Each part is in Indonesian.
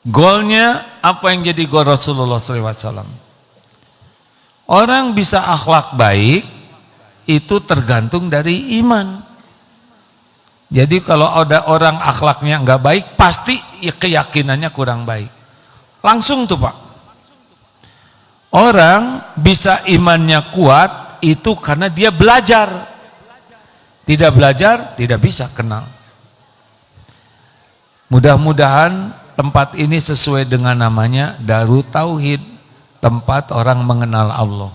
Goalnya apa yang jadi goal Rasulullah SAW? Orang bisa akhlak baik itu tergantung dari iman. Jadi kalau ada orang akhlaknya nggak baik, pasti keyakinannya kurang baik. Langsung tuh Pak. Orang bisa imannya kuat itu karena dia belajar. Tidak belajar, tidak bisa kenal. Mudah-mudahan tempat ini sesuai dengan namanya Darut Tauhid, tempat orang mengenal Allah.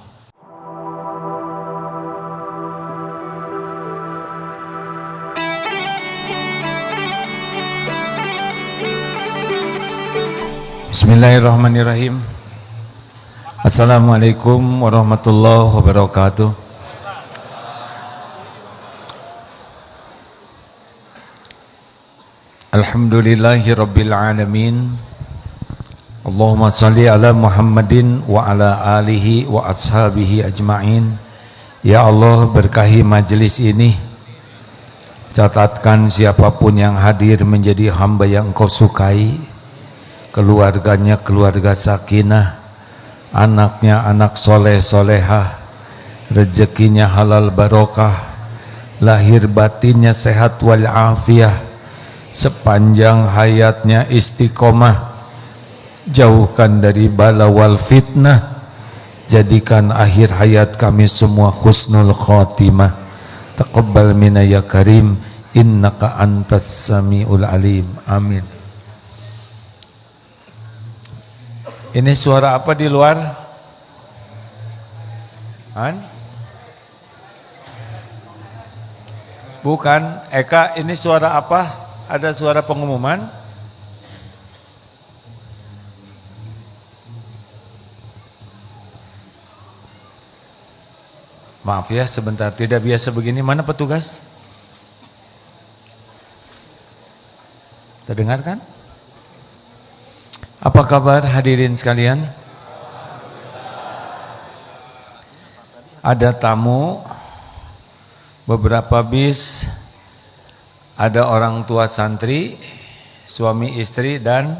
Bismillahirrahmanirrahim. Assalamualaikum warahmatullahi wabarakatuh. Alhamdulillahi rabbil alamin. Allahumma salli ala Muhammadin wa ala alihi wa ashabihi ajma'in. Ya Allah, berkahi majelis ini. Catatkan siapapun yang hadir menjadi hamba yang Engkau sukai. Keluarganya keluarga sakinah, anaknya anak soleh solehah, rezekinya halal barokah, lahir batinnya sehat wal afiah, sepanjang hayatnya istiqomah, jauhkan dari bala wal fitnah, jadikan akhir hayat kami semua husnul khotimah. Taqabbal minna ya karim, innaka antas samiul alim. Amin. Ini suara apa di luar? Bukan, Eka, ini suara apa? Ada suara pengumuman? Maaf ya, sebentar, tidak biasa begini. Mana petugas? Terdengar kan? Apa kabar hadirin sekalian? Ada tamu, beberapa bis, ada orang tua santri, suami istri dan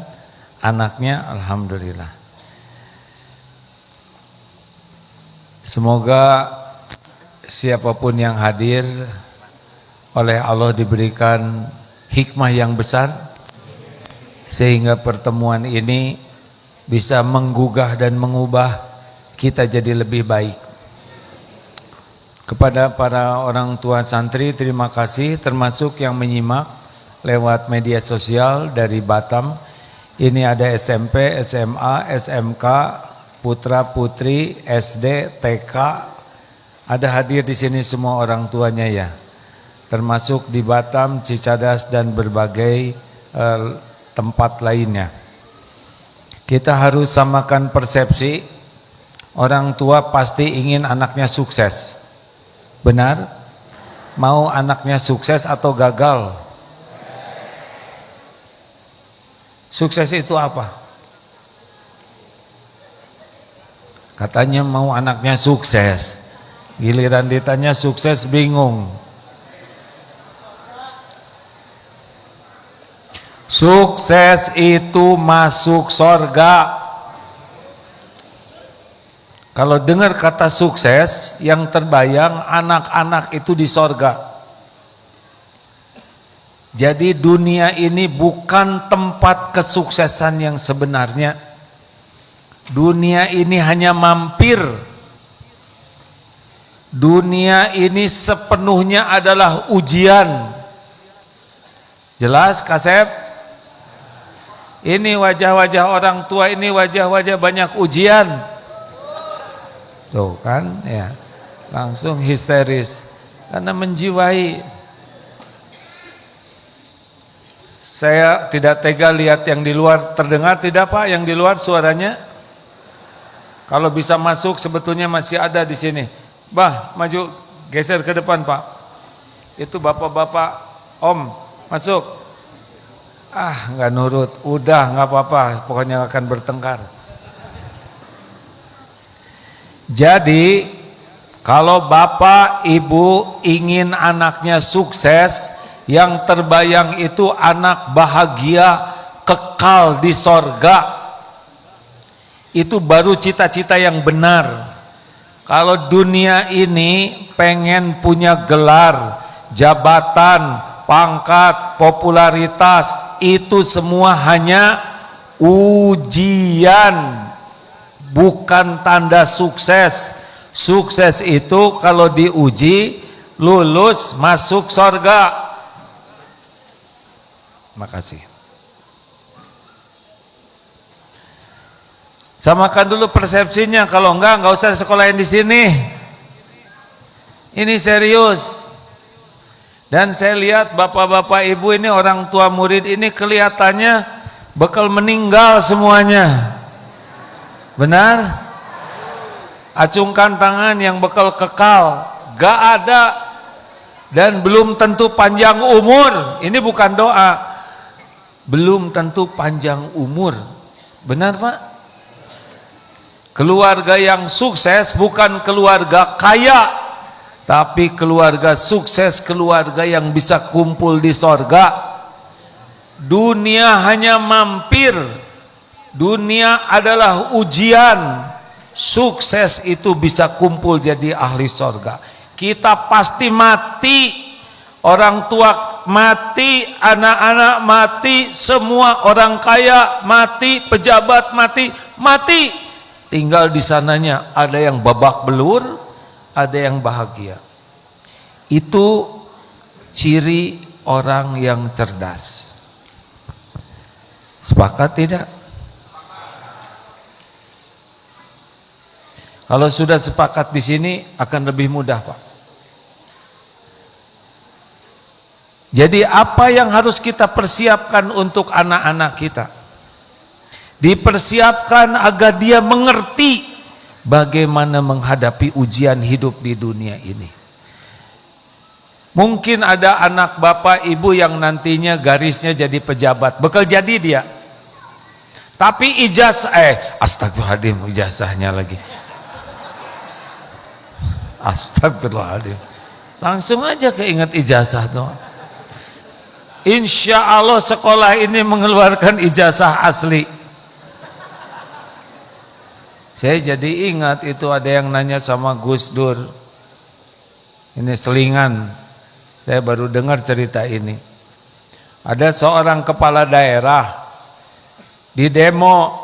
anaknya, alhamdulillah. Semoga siapapun yang hadir oleh Allah diberikan hikmah yang besar, sehingga pertemuan ini bisa menggugah dan mengubah kita jadi lebih baik. Kepada para orang tua santri, terima kasih, termasuk yang menyimak lewat media sosial dari Batam. Ini ada SMP, SMA, SMK, putra putri, SD, TK. Ada hadir di sini semua orang tuanya ya. Termasuk di Batam, Cicadas dan berbagai tempat lainnya. Kita harus samakan persepsi. Orang tua pasti ingin anaknya sukses. Benar? Mau anaknya sukses atau gagal? Sukses itu apa? Katanya mau anaknya sukses. Giliran ditanya sukses bingung. Sukses itu masuk sorga. Kalau dengar kata sukses, yang terbayang anak-anak itu di sorga. Jadi dunia ini bukan tempat kesuksesan yang sebenarnya. Dunia ini hanya mampir. Dunia ini sepenuhnya adalah ujian. Jelas Kasep? Ini wajah-wajah orang tua, ini wajah-wajah banyak ujian. Tuh kan ya, langsung histeris karena menjiwai. Saya tidak tega lihat yang di luar. Terdengar tidak Pak yang di luar suaranya? Kalau bisa masuk sebetulnya masih ada di sini. Bah, maju, geser ke depan Pak. Itu bapak-bapak, Om, masuk. Ah, nggak nurut, udah nggak apa-apa, pokoknya akan bertengkar. Jadi, kalau bapak, ibu ingin anaknya sukses, yang terbayang itu anak bahagia, kekal di sorga. Itu baru cita-cita yang benar. Kalau dunia ini pengen punya gelar, jabatan, pangkat, popularitas, itu semua hanya ujian, bukan tanda sukses. Sukses itu kalau diuji, lulus, masuk sorga. Makasih. Samakan dulu persepsinya, kalau enggak usah sekolahin di sini. Ini serius. Dan saya lihat bapak-bapak ibu ini, orang tua murid ini kelihatannya bakal meninggal semuanya. Benar? Acungkan tangan yang bakal kekal. Gak ada. Dan belum tentu panjang umur. Ini bukan doa. Belum tentu panjang umur. Benar Pak? Keluarga yang sukses bukan keluarga kaya, tapi keluarga sukses, keluarga yang bisa kumpul di sorga. Dunia hanya mampir, dunia adalah ujian. Sukses itu bisa kumpul jadi ahli sorga. Kita pasti mati, orang tua mati, anak-anak mati, semua orang kaya mati, pejabat mati, mati. Tinggal di sananya ada yang babak belur, ada yang bahagia. Itu ciri orang yang cerdas. Sepakat tidak? Kalau sudah sepakat di sini akan lebih mudah, Pak. Jadi apa yang harus kita persiapkan untuk anak-anak kita? Dipersiapkan agar dia mengerti bagaimana menghadapi ujian hidup di dunia ini. Mungkin ada anak bapak ibu yang nantinya garisnya jadi pejabat, bakal jadi dia. Tapi astagfirullahaladzim, ijazahnya lagi. Astagfirullahaladzim. Langsung aja keinget ijazah tuh. Insya Allah sekolah ini mengeluarkan ijazah asli. Saya jadi ingat itu ada yang nanya sama Gus Dur. Ini selingan. Saya baru dengar cerita ini. Ada seorang kepala daerah di demo,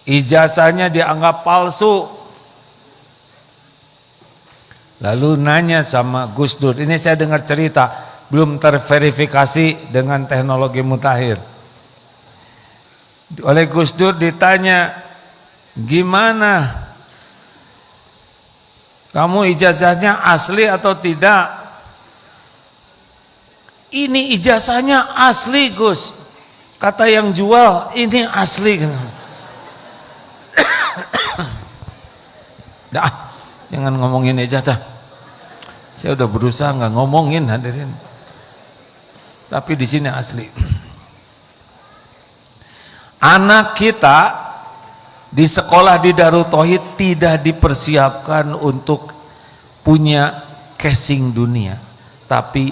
ijazahnya dianggap palsu. Lalu nanya sama Gus Dur. Ini saya dengar cerita, belum terverifikasi dengan teknologi mutakhir. Oleh Gus Dur ditanya, gimana kamu ijazahnya asli atau tidak? Ini ijazahnya asli Gus, kata yang jual ini asli. Dah, jangan ngomongin ijazah. Saya udah berusaha nggak ngomongin, hadirin, tapi di sini asli. Anak kita di sekolah di Darut Tauhid tidak dipersiapkan untuk punya casing dunia, tapi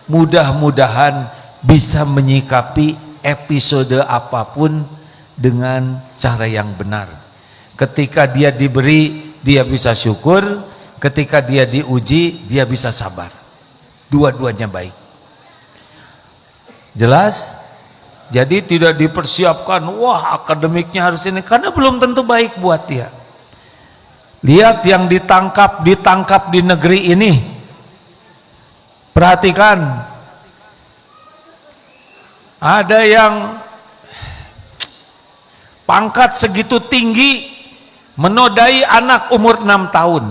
mudah-mudahan bisa menyikapi episode apapun dengan cara yang benar. Ketika dia diberi, dia bisa syukur. Ketika dia diuji, dia bisa sabar. Dua-duanya baik. Jelas? Jadi tidak dipersiapkan, wah akademiknya harus ini, karena belum tentu baik buat dia. Lihat yang ditangkap di negeri ini. Perhatikan. Ada yang pangkat segitu tinggi menodai anak umur 6 tahun.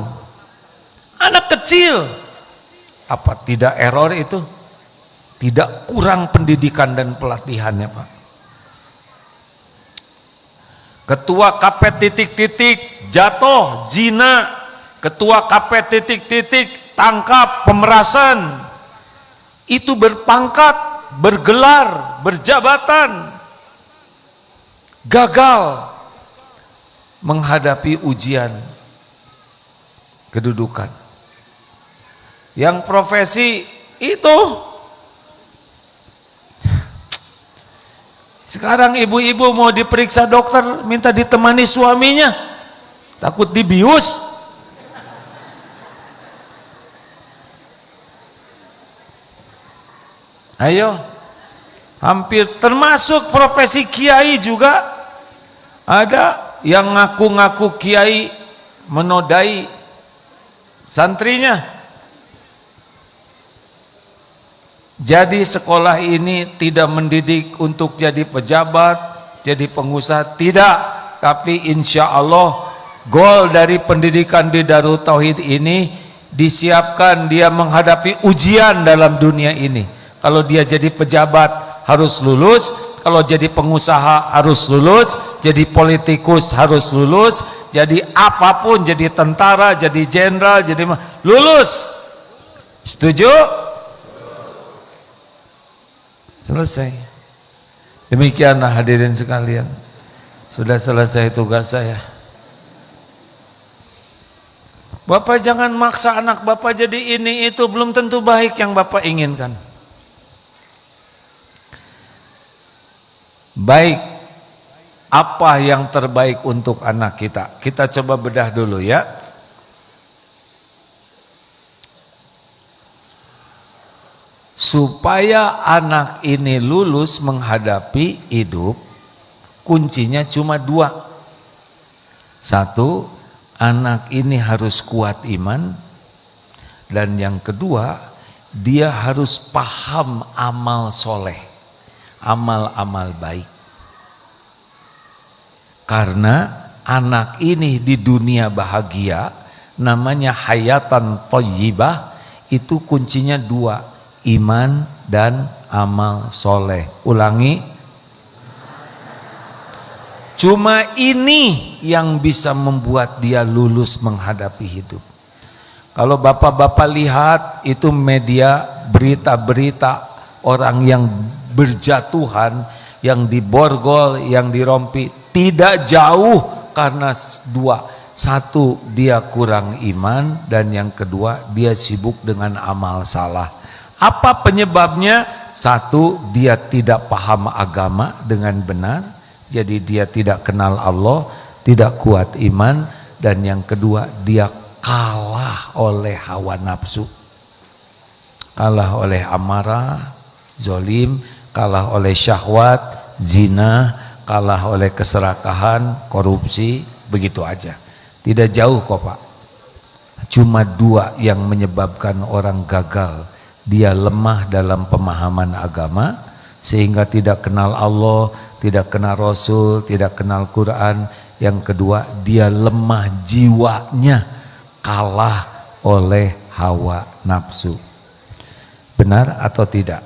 Anak kecil. Apa tidak error itu? Tidak kurang pendidikan dan pelatihannya, Pak. Ketua KP titik-titik jatuh zina, ketua KP titik-titik tangkap pemerasan. Itu berpangkat, bergelar, berjabatan. Gagal menghadapi ujian kedudukan. Yang profesi itu Sekarang ibu-ibu mau diperiksa dokter, minta ditemani suaminya, takut dibius. Ayo, hampir termasuk profesi kiai juga ada yang ngaku-ngaku kiai menodai santrinya. Jadi sekolah ini tidak mendidik untuk jadi pejabat, jadi pengusaha, tidak. Tapi insya Allah goal dari pendidikan di Darut Tauhid ini disiapkan dia menghadapi ujian dalam dunia ini. Kalau dia jadi pejabat harus lulus, kalau jadi pengusaha harus lulus, jadi politikus harus lulus, jadi apapun, jadi tentara, jadi jenderal, jadi lulus. Setuju? Selesai. Demikianlah hadirin sekalian. Sudah selesai tugas saya. Bapak jangan maksa anak Bapak jadi ini itu, belum tentu baik yang Bapak inginkan. Baik, apa yang terbaik untuk anak kita? Kita coba bedah dulu ya. Supaya anak ini lulus menghadapi hidup, kuncinya cuma dua. Satu, anak ini harus kuat iman. Dan yang kedua, dia harus paham amal soleh, amal-amal baik. Karena anak ini di dunia bahagia, namanya hayatan thayyibah, itu kuncinya dua. Iman dan amal soleh. Ulangi. Cuma ini yang bisa membuat dia lulus menghadapi hidup. Kalau bapak-bapak lihat itu media, berita-berita orang yang berjatuhan, yang diborgol, yang dirompi, tidak jauh karena dua. Satu, dia kurang iman, dan yang kedua, dia sibuk dengan amal salah. Apa penyebabnya? Satu, dia tidak paham agama dengan benar, jadi dia tidak kenal Allah, tidak kuat iman, dan yang kedua, dia kalah oleh hawa nafsu, kalah oleh amarah, zolim, kalah oleh syahwat, zina, kalah oleh keserakahan, korupsi, begitu aja. Tidak jauh kok Pak. Cuma dua yang menyebabkan orang gagal. Dia lemah dalam pemahaman agama, sehingga tidak kenal Allah, tidak kenal Rasul, tidak kenal Quran. Yang kedua, dia lemah jiwanya, kalah oleh hawa nafsu. Benar atau tidak?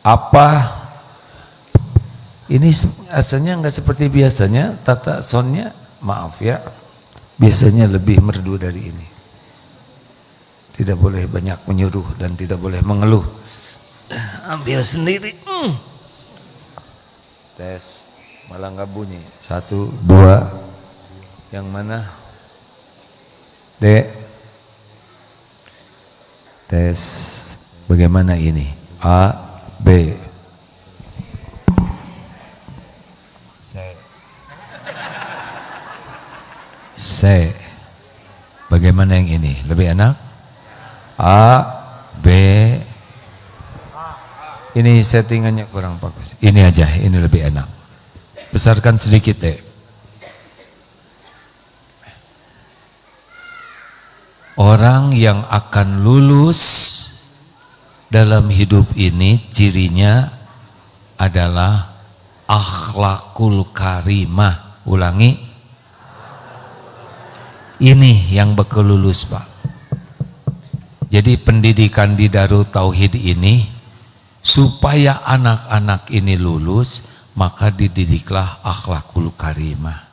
Apa ini asalnya nggak seperti biasanya, tata soundnya, maaf ya, biasanya lebih merdu dari ini. Tidak boleh banyak menyuruh dan tidak boleh mengeluh. Ambil sendiri. Tes, malah nggak bunyi. 1, 2, yang mana? Dek. Tes, bagaimana ini? A, B. C. Bagaimana yang ini? Lebih enak? A, B. Ini settingannya kurang bagus. Ini aja, ini lebih enak. Besarkan sedikit deh. Orang yang akan lulus dalam hidup ini cirinya adalah akhlakul karimah. Ulangi. Ini yang bakal lulus Pak. Jadi pendidikan di Darut Tauhid ini, supaya anak-anak ini lulus, maka dididiklah akhlakul karimah.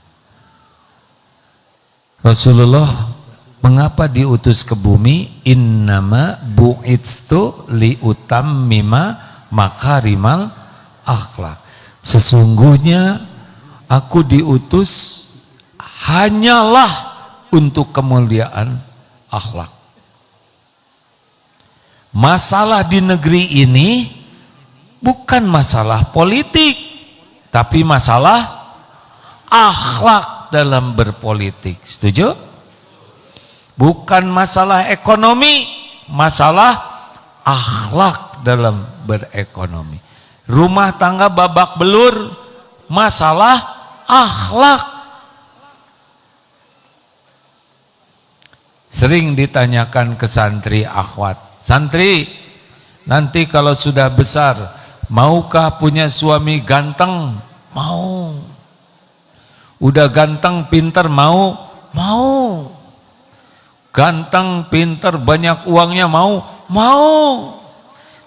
Rasulullah mengapa diutus ke bumi? Innama bu'itstu liutammima makarimal akhlak. Sesungguhnya aku diutus hanyalah untuk kemuliaan akhlak. Masalah di negeri ini bukan masalah politik, tapi masalah akhlak dalam berpolitik. Setuju? Bukan masalah ekonomi, masalah akhlak dalam berekonomi. Rumah tangga babak belur, masalah akhlak. Sering ditanyakan ke santri akhwat, santri, nanti kalau sudah besar, maukah punya suami ganteng? Mau. Udah ganteng, pinter, mau? Mau. Ganteng, pinter, banyak uangnya, mau? Mau.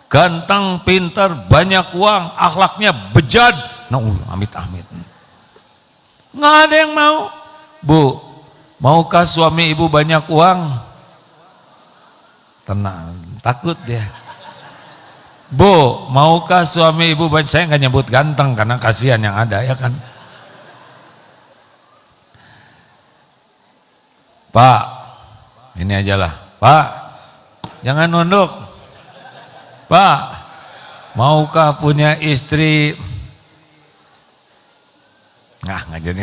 Ganteng, pinter, banyak uang, akhlaknya bejat, nah, amit-amit. Nggak ada yang mau. Bu, maukah suami ibu banyak uang? Tenang, takut dia. Bu, maukah suami ibu banyak? Saya nggak nyebut ganteng karena kasihan yang ada, ya kan? Pak, ini aja lah. Pak, jangan nunduk. Pak, maukah punya istri? Nggak jadi.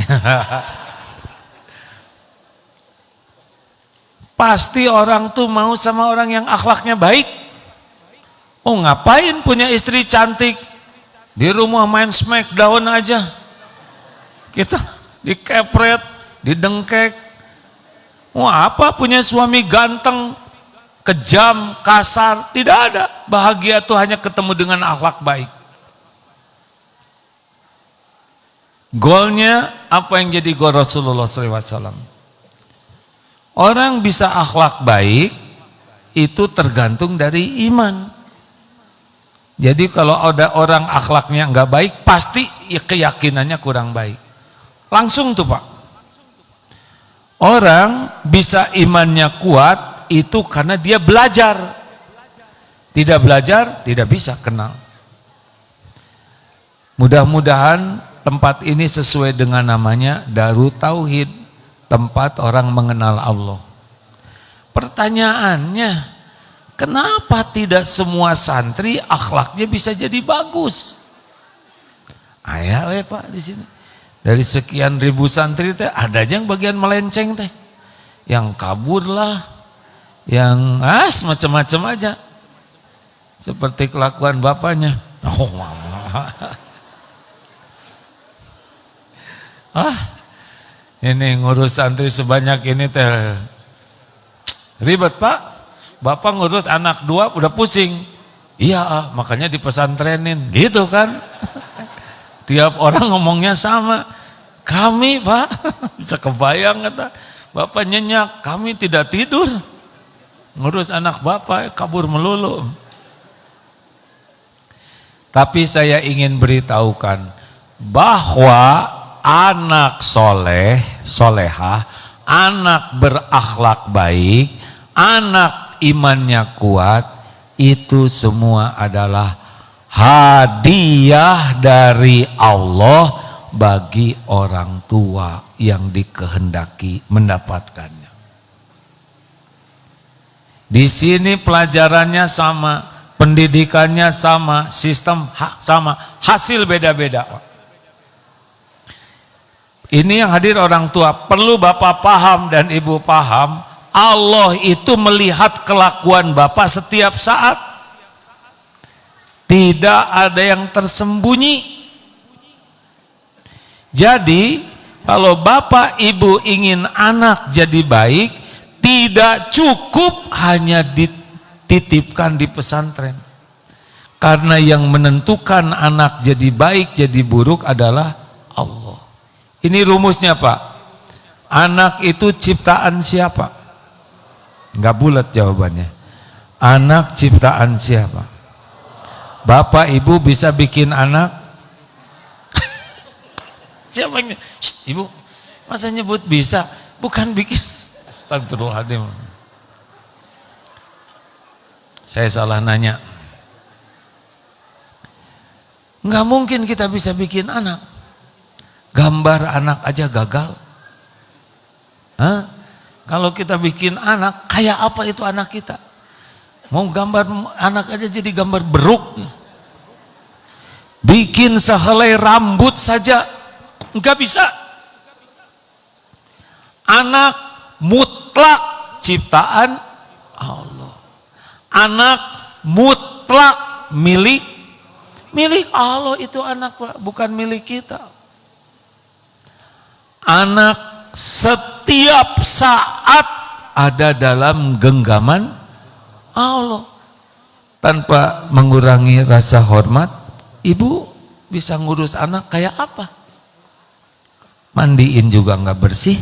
Pasti orang tuh mau sama orang yang akhlaknya baik. Oh, ngapain punya istri cantik? Di rumah main smackdown aja. Kita dikepret, didengkek. Wah, apa punya suami ganteng, kejam, kasar? Tidak ada. Bahagia tuh hanya ketemu dengan akhlak baik. Goalnya apa yang jadi goal Rasulullah SAW? Orang bisa akhlak baik itu tergantung dari iman. Jadi kalau ada orang akhlaknya nggak baik, pasti ya keyakinannya kurang baik. Langsung tuh Pak. Orang bisa imannya kuat itu karena dia belajar. Tidak belajar, tidak bisa kenal. Mudah-mudahan tempat ini sesuai dengan namanya Darut Tauhid, tempat orang mengenal Allah. Pertanyaannya, kenapa tidak semua santri akhlaknya bisa jadi bagus? Ayo Pak di sini. Dari sekian ribu santri teh ada aja yang bagian melenceng teh. Yang kabur lah, yang macam-macam aja. Seperti kelakuan bapaknya. Oh mama. Ini ngurus santri sebanyak ini teh ribet Pak. Bapak ngurus anak 2 udah pusing. Iya, makanya dipesantrenin gitu kan. Tiap orang ngomongnya sama. Kami Pak, bisa kebayang kata Bapak nyenyak, kami tidak tidur. Ngurus anak Bapak kabur melulu. Tapi saya ingin beritahukan bahwa anak soleh, solehah, anak berakhlak baik, anak imannya kuat, itu semua adalah hadiah dari Allah bagi orang tua yang dikehendaki mendapatkannya. Di sini pelajarannya sama, pendidikannya sama, sistem sama, hasil beda-beda. Ini yang hadir orang tua, perlu Bapak paham dan Ibu paham, Allah itu melihat kelakuan Bapak setiap saat. Tidak ada yang tersembunyi. Jadi, kalau Bapak Ibu ingin anak jadi baik, tidak cukup hanya dititipkan di pesantren. Karena yang menentukan anak jadi baik, jadi buruk adalah Allah. Ini rumusnya Pak. Anak itu ciptaan siapa? Enggak bulat jawabannya. Anak ciptaan siapa? Bapak Ibu bisa bikin anak? Siapa yang? Ibu, masa nyebut bisa? Bukan bikin. Astagfirullahaladzim. Saya salah nanya. Enggak mungkin kita bisa bikin anak. Gambar anak aja gagal. Kalau kita bikin anak, kayak apa itu anak kita? Mau gambar anak aja jadi gambar beruk. Bikin sehelai rambut saja nggak bisa. Anak mutlak ciptaan Allah. Anak mutlak milik Allah, itu anak, bukan milik kita. Anak setiap saat ada dalam genggaman Allah. Tanpa mengurangi rasa hormat, ibu bisa ngurus anak kayak apa? Mandiin juga nggak bersih,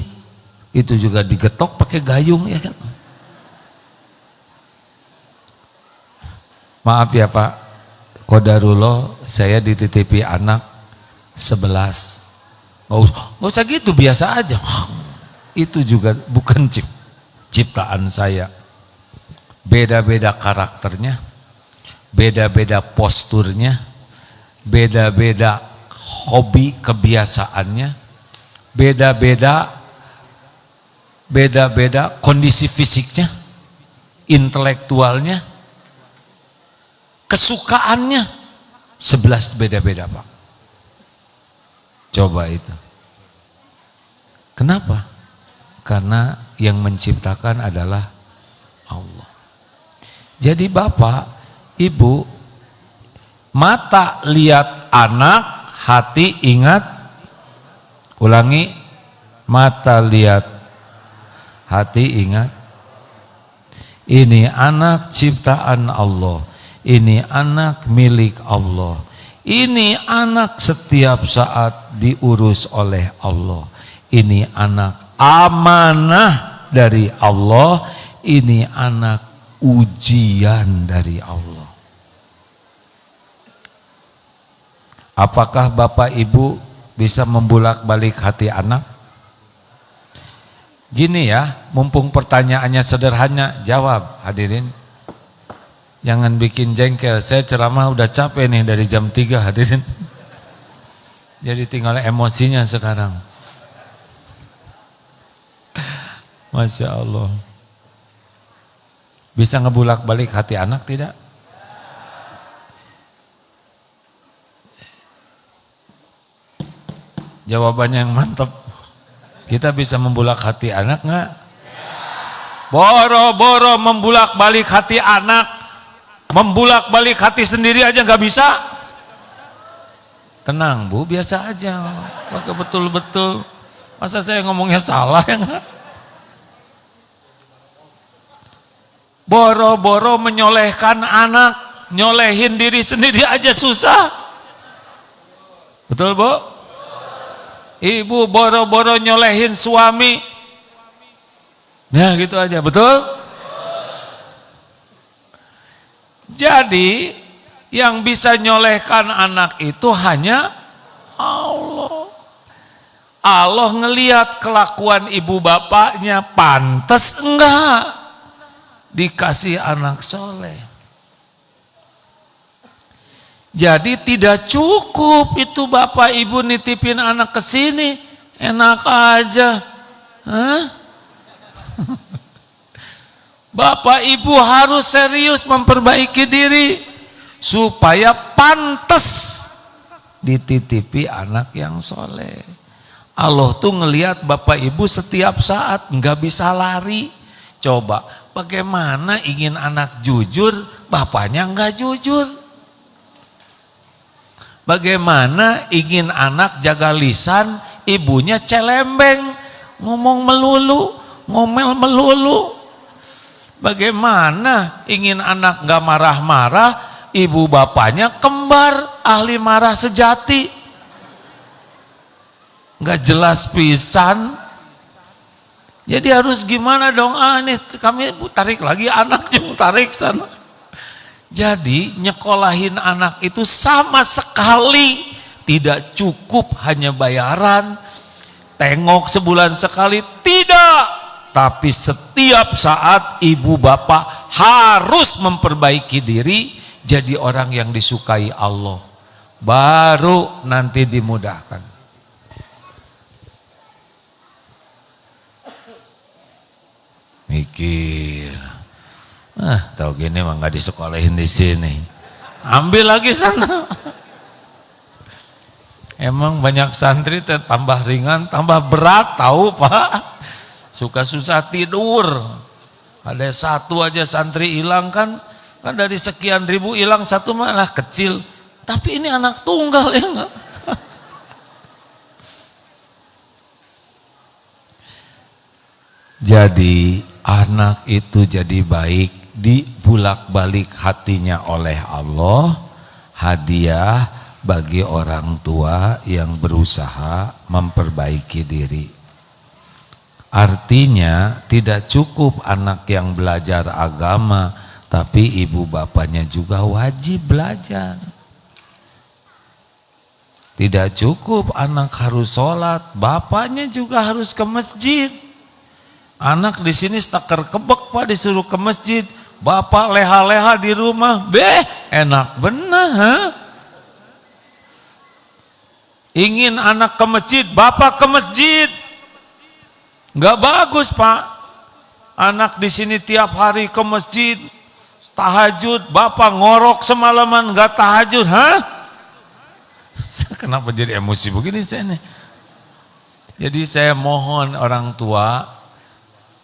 itu juga digetok pakai gayung, ya kan? Maaf ya Pak, qadarullah saya dititipi anak 11. Nggak usah gitu, biasa aja. Itu juga bukan ciptaan saya. Beda-beda karakternya, beda-beda posturnya, beda-beda hobi kebiasaannya, beda-beda kondisi fisiknya, intelektualnya, kesukaannya, 11 beda-beda Pak. Coba itu. Kenapa? Karena yang menciptakan adalah Allah. Jadi Bapak, Ibu, mata lihat anak, hati ingat. Ulangi, mata lihat, hati ingat. Ini anak ciptaan Allah. Ini anak milik Allah. Ini anak setiap saat diurus oleh Allah. Ini anak amanah dari Allah. Ini anak ujian dari Allah. Apakah Bapak Ibu bisa membulak-balik hati anak? Gini ya, mumpung pertanyaannya sederhana, jawab hadirin. Jangan bikin jengkel, saya ceramah udah capek nih dari jam 3 hadirin. Jadi tinggal emosinya sekarang. Masya Allah. Bisa ngebulak balik hati anak tidak? Jawabannya yang mantap. Kita bisa membulak hati anak nggak? Boro-boro membulak balik hati anak. Membulak balik hati sendiri aja nggak bisa. Tenang Bu, biasa aja. Pakai betul-betul. Masa saya ngomongnya salah ya nggak? Boro-boro menyolehkan anak, nyolehin diri sendiri aja susah. Betul Bu? Ibu boro-boro nyolehin suami. Nah gitu aja, betul? Jadi yang bisa nyolehkan anak itu hanya Allah. Allah ngelihat kelakuan ibu bapaknya, pantas enggak dikasih anak soleh. Jadi tidak cukup itu bapak ibu nitipin anak ke sini, enak aja. Hah? Bapak ibu harus serius memperbaiki diri supaya pantas dititipi anak yang soleh. Allah tuh ngelihat bapak ibu setiap saat nggak bisa lari. Coba bagaimana ingin anak jujur, bapaknya nggak jujur. Bagaimana ingin anak jaga lisan, ibunya celembeng, ngomong melulu, ngomel melulu. Bagaimana ingin anak gak marah-marah, ibu bapaknya kembar, ahli marah sejati. Gak jelas pisan. Jadi harus gimana dong? Ini kami tarik lagi anak, jeng tarik sana. Jadi nyekolahin anak itu sama sekali tidak cukup hanya bayaran, tengok sebulan sekali, tidak. Tapi setiap saat ibu bapak harus memperbaiki diri jadi orang yang disukai Allah. Baru nanti dimudahkan. Mikir, tahu gini mah nggak disekolahin di sini. Ambil lagi sana. Emang banyak santri tambah ringan, tambah berat tahu Pak. Suka susah tidur. Ada satu aja santri hilang kan dari sekian ribu hilang satu malah kecil. Tapi ini anak tunggal ya enggak? Jadi anak itu jadi baik dibulak-balik hatinya oleh Allah, hadiah bagi orang tua yang berusaha memperbaiki diri. Artinya tidak cukup anak yang belajar agama, tapi ibu bapaknya juga wajib belajar. Tidak cukup anak harus sholat, bapaknya juga harus ke masjid. Anak di sini stakar kebek Pak, disuruh ke masjid, bapak leha-leha di rumah, enak benar, ha? Ingin anak ke masjid, bapak ke masjid, nggak bagus Pak. Anak di sini tiap hari ke masjid, tahajud, bapak ngorok semalaman nggak tahajud, ha? Kenapa jadi emosi begini saya nih? Jadi saya mohon orang tua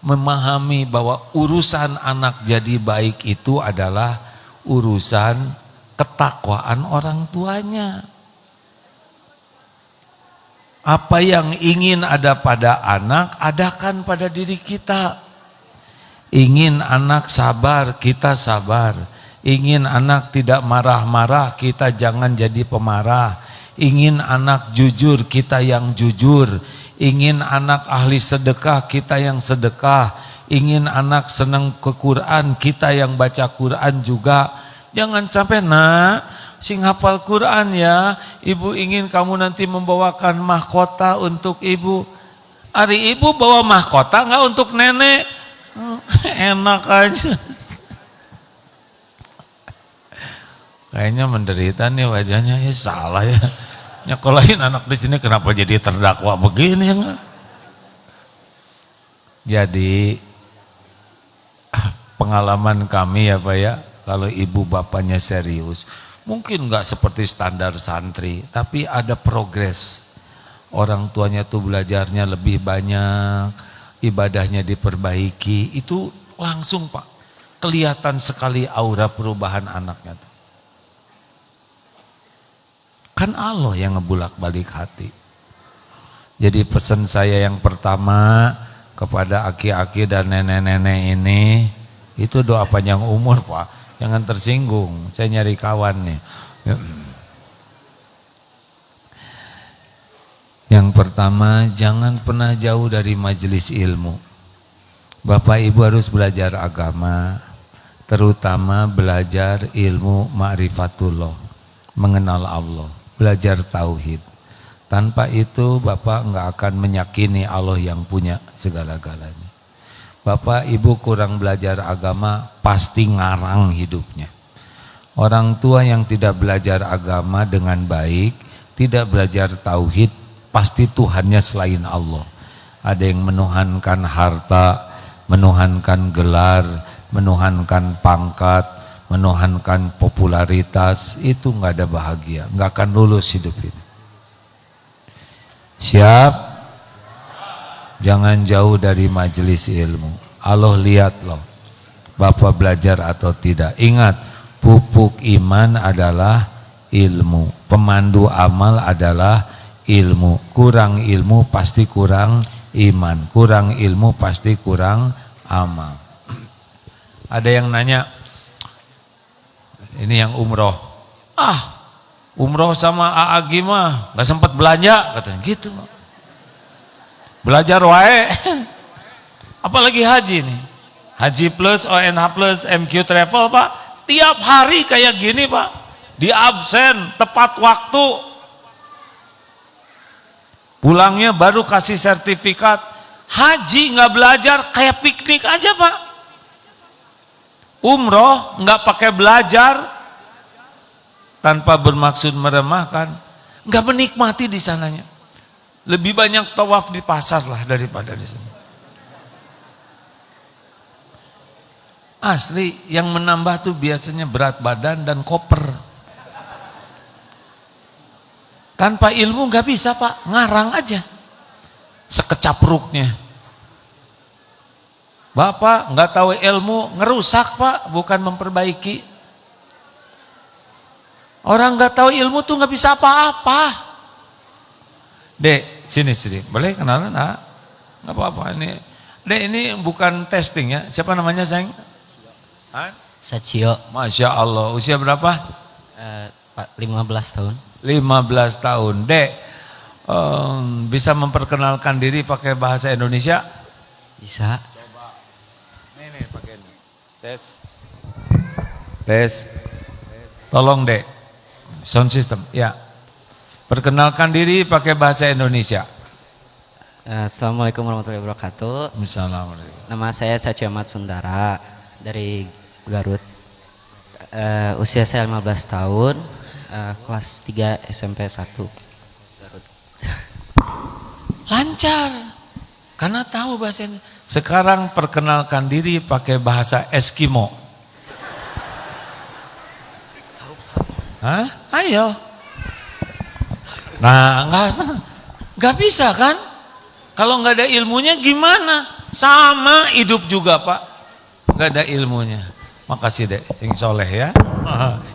memahami bahwa urusan anak jadi baik itu adalah urusan ketakwaan orang tuanya. Apa yang ingin ada pada anak, adakan pada diri kita. Ingin anak sabar, kita sabar. Ingin anak tidak marah-marah, kita jangan jadi pemarah. Ingin anak jujur, kita yang jujur. Ingin anak ahli sedekah, kita yang sedekah. Ingin anak senang ke Quran, kita yang baca Quran juga. Jangan sampai sing hafal Quran ya, ibu ingin kamu nanti membawakan mahkota untuk ibu. Hari ibu bawa mahkota nggak untuk nenek? Enak aja. Kayaknya menderita nih wajahnya, ya salah ya. Nyekolahin anak di sini kenapa jadi terdakwa begini ya? Jadi pengalaman kami ya Pak ya, kalau ibu bapaknya serius, mungkin nggak seperti standar santri, tapi ada progres. Orang tuanya tuh belajarnya lebih banyak, ibadahnya diperbaiki, itu langsung Pak, kelihatan sekali aura perubahan anaknya tuh. Kan Allah yang ngebulak-balik hati. Jadi pesan saya yang pertama kepada aki-aki dan nenek-nenek ini, itu doa panjang umur Pak. Jangan tersinggung, saya nyari kawan nih. Yang pertama, jangan pernah jauh dari majelis ilmu. Bapak Ibu harus belajar agama, terutama belajar ilmu ma'rifatullah, mengenal Allah. Belajar tauhid. Tanpa itu Bapak enggak akan meyakini Allah yang punya segala-galanya. Bapak Ibu kurang belajar agama, pasti ngarang hidupnya. Orang tua yang tidak belajar agama dengan baik, tidak belajar tauhid, pasti Tuhannya selain Allah. Ada yang menuhankan harta, menuhankan gelar, menuhankan pangkat, menuhankan popularitas, itu nggak ada bahagia, nggak akan lulus hidup ini. Siap? Jangan jauh dari majelis ilmu. Allah lihat loh, Bapak belajar atau tidak. Ingat, pupuk iman adalah ilmu, pemandu amal adalah ilmu. Kurang ilmu pasti kurang iman, kurang ilmu pasti kurang amal. Ada yang nanya, ini yang umroh, umroh sama AA gimana? Gak sempat belanja katanya gitu. Belajar wae. Apalagi haji nih. Haji plus, ONH plus, MQ Travel Pak. Tiap hari kayak gini Pak. Di absen, tepat waktu. Pulangnya baru kasih sertifikat. Haji nggak belajar, kayak piknik aja Pak. Umroh nggak pakai belajar, tanpa bermaksud meremahkan, nggak menikmati di sananya. Lebih banyak tawaf di pasar lah daripada di sana. Asli, yang menambah tuh biasanya berat badan dan koper. Tanpa ilmu nggak bisa Pak, ngarang aja. Sekecapruknya. Bapak nggak tahu ilmu, ngerusak Pak, bukan memperbaiki. Orang nggak tahu ilmu tuh nggak bisa apa-apa. Dek, sini, boleh kenalan? Nggak apa-apa ini. Dek, ini bukan testing ya. Siapa namanya sayang? Sacio. Masya Allah, usia berapa? 15 tahun. 15 tahun. Dek, bisa memperkenalkan diri pakai bahasa Indonesia? Bisa. Coba. Nih pakai ini. Tes. Tolong Dek. Sound system, ya. Perkenalkan diri pakai bahasa Indonesia. Assalamualaikum warahmatullahi wabarakatuh. Assalamualaikum. Nama saya Sacio Ahmad Sundara dari Garut. Usia saya 15 tahun, kelas 3 SMP 1 Garut. Lancar, karena tahu bahasa ini. Sekarang perkenalkan diri pakai bahasa Eskimo. Hah? Ayo. Nah, nggak bisa kan? Kalau nggak ada ilmunya gimana? Sama hidup juga Pak, nggak ada ilmunya. Makasih Dek, sing soleh ya.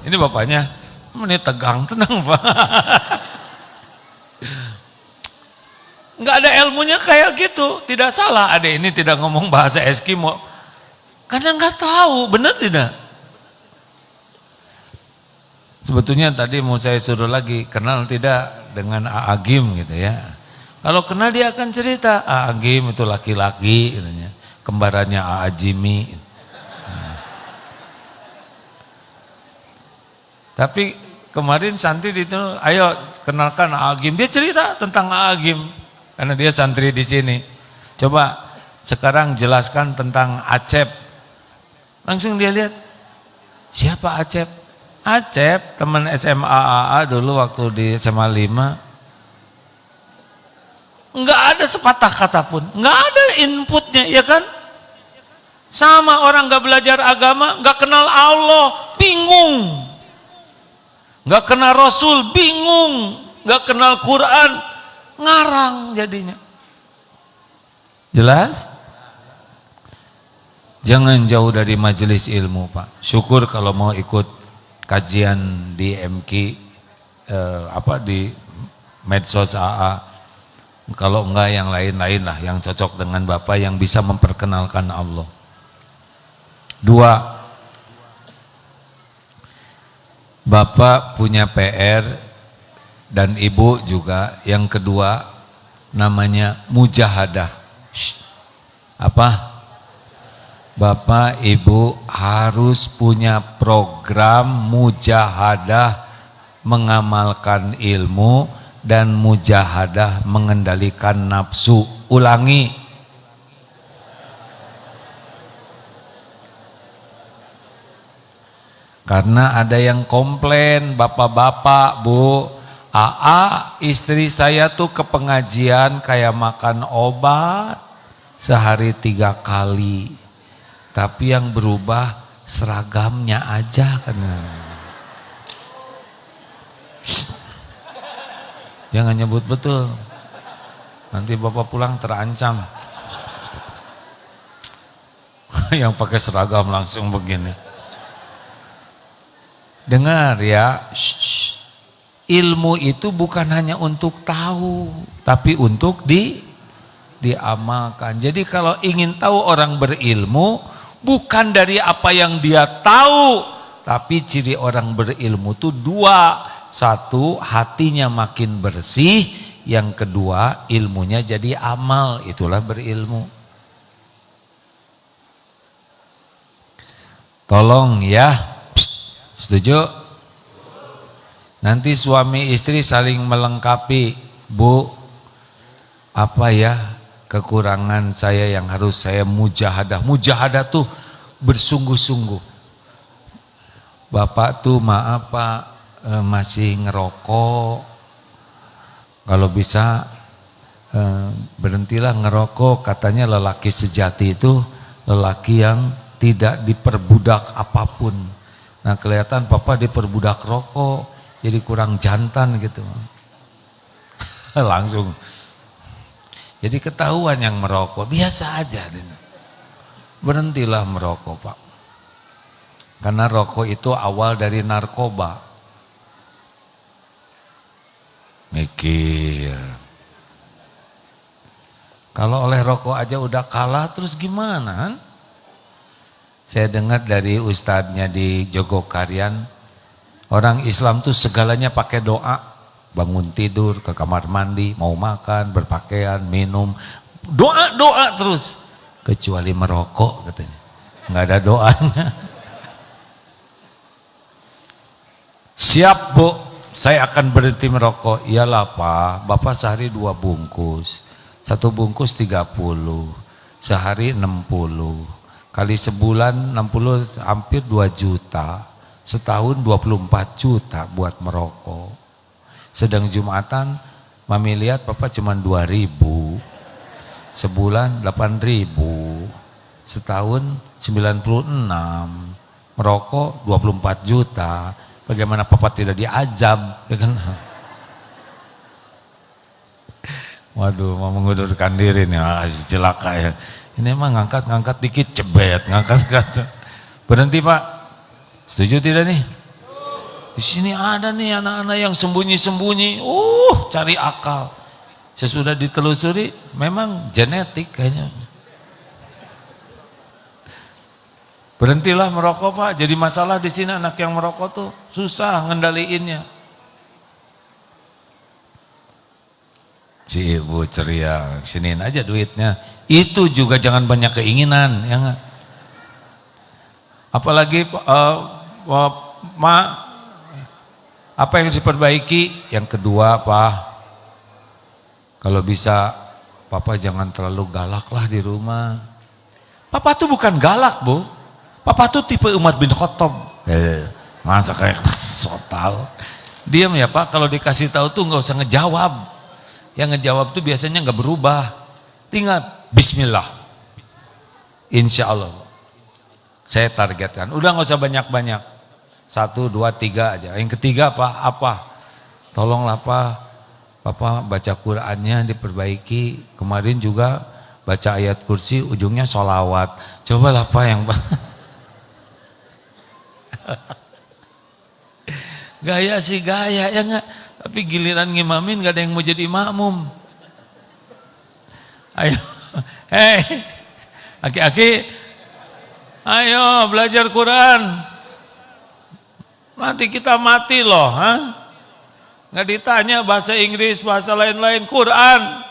Ini bapaknya, ini tegang, tenang Pak. Nggak ada ilmunya kayak gitu, tidak salah adek ini tidak ngomong bahasa Eskimo. Karena nggak tahu, benar tidak? Sebetulnya tadi mau saya suruh lagi, kenal tidak dengan Aagim gitu ya. Kalau kenal dia akan cerita, Aagim itu laki-laki, kembarannya Aajimi. Tapi kemarin santri itu, ayo kenalkan Aagim. Dia cerita tentang Aagim karena dia santri di sini. Coba sekarang jelaskan tentang Acep. Langsung dia lihat, siapa Acep? Acep teman SMA AA dulu waktu di SMA 5. Enggak ada sepatah kata pun, enggak ada inputnya, ya kan? Sama orang enggak belajar agama, enggak kenal Allah, bingung. Enggak kenal Rasul, bingung. Enggak kenal Quran, ngarang jadinya. Jelas? Jangan jauh dari majelis ilmu Pak. Syukur kalau mau ikut kajian di MQ, di medsos AA. Kalau enggak yang lain-lain lah yang cocok dengan Bapak yang bisa memperkenalkan Allah. 2. Bapak punya PR dan Ibu juga. Yang kedua namanya mujahadah. Apa? Bapak Ibu harus punya program mujahadah mengamalkan ilmu dan mujahadah mengendalikan nafsu. Ulangi. Karena ada yang komplain, bapak-bapak, Bu, AA istri saya tuh ke pengajian kayak makan obat sehari 3 kali. Tapi yang berubah seragamnya aja kan. Jangan nyebut betul. Nanti Bapak pulang terancam. Yang pakai seragam langsung begini. Dengar ya. Ilmu itu bukan hanya untuk tahu, tapi untuk diamalkan. Jadi kalau ingin tahu orang berilmu, bukan dari apa yang dia tahu, tapi ciri orang berilmu itu 2. 1, hatinya makin bersih. Yang kedua, ilmunya jadi amal. Itulah berilmu. Tolong ya. Setuju? Nanti suami istri saling melengkapi. Bu, apa ya kekurangan saya yang harus saya mujahadah? Mujahadah tuh bersungguh-sungguh. Bapak tuh maaf Pak, masih ngerokok. Kalau bisa berhentilah ngerokok. Katanya lelaki sejati itu lelaki yang tidak diperbudak apapun. Nah kelihatan papa diperbudak rokok, jadi kurang jantan gitu. Langsung. Jadi ketahuan yang merokok, biasa aja. Berhentilah merokok Pak. Karena rokok itu awal dari narkoba. Mikir. Kalau oleh rokok aja udah kalah terus gimana? Saya dengar dari ustadznya di Jogokarian, orang Islam tuh segalanya pakai doa. Bangun tidur, ke kamar mandi, mau makan, berpakaian, minum. Doa terus. Kecuali merokok katanya. Nggak ada doanya. Siap Bu, saya akan berhenti merokok. Iyalah Pak, Bapak sehari 2 bungkus. 1 bungkus 30, sehari 60. Kali sebulan 60 hampir 2 juta. Setahun 24 juta buat merokok. Sedang Jumatan, Mami lihat Papa cuma 2.000. Sebulan 8.000. Setahun 96. Merokok 24 juta. Bagaimana Papa tidak diazab? Ya kan? Waduh, mau mengundurkan diri nih, celaka ya. Ini emang ngangkat dikit cebet, ngangkat. Berhenti Pak. Setuju tidak nih? Di sini ada nih anak-anak yang sembunyi-sembunyi, cari akal. Sesudah ditelusuri, memang genetik kayaknya. Berhentilah merokok Pak. Jadi masalah di sini anak yang merokok tuh susah ngendaliinnya. Si ibu ceria, siniin aja duitnya. Itu juga jangan banyak keinginan, ya enggak? Apalagi apa yang harus diperbaiki? Yang kedua Pak, kalau bisa Papa jangan terlalu galak lah di rumah. Papa tuh bukan galak Bu, Papa tuh tipe Umar bin Khattab. Masa kayak sotal. Diam ya Pak, kalau dikasih tahu tuh nggak usah ngejawab. Yang ngejawab tuh biasanya nggak berubah. Ingat, Bismillah. Insya Allah. Saya targetkan. Udah nggak usah banyak-banyak. 1, 2, 3 aja. Yang ketiga apa? Tolonglah Pak, Papa baca Qur'annya diperbaiki. Kemarin juga baca ayat kursi ujungnya sholawat. Cobalah Pak yang gaya sih gaya ya enggak. Tapi giliran ngimamin gak ada yang mau jadi makmum. Ayo, hei, aki-aki, ayo belajar Quran. Nanti kita mati loh, nggak ditanya bahasa Inggris, bahasa lain-lain, Quran.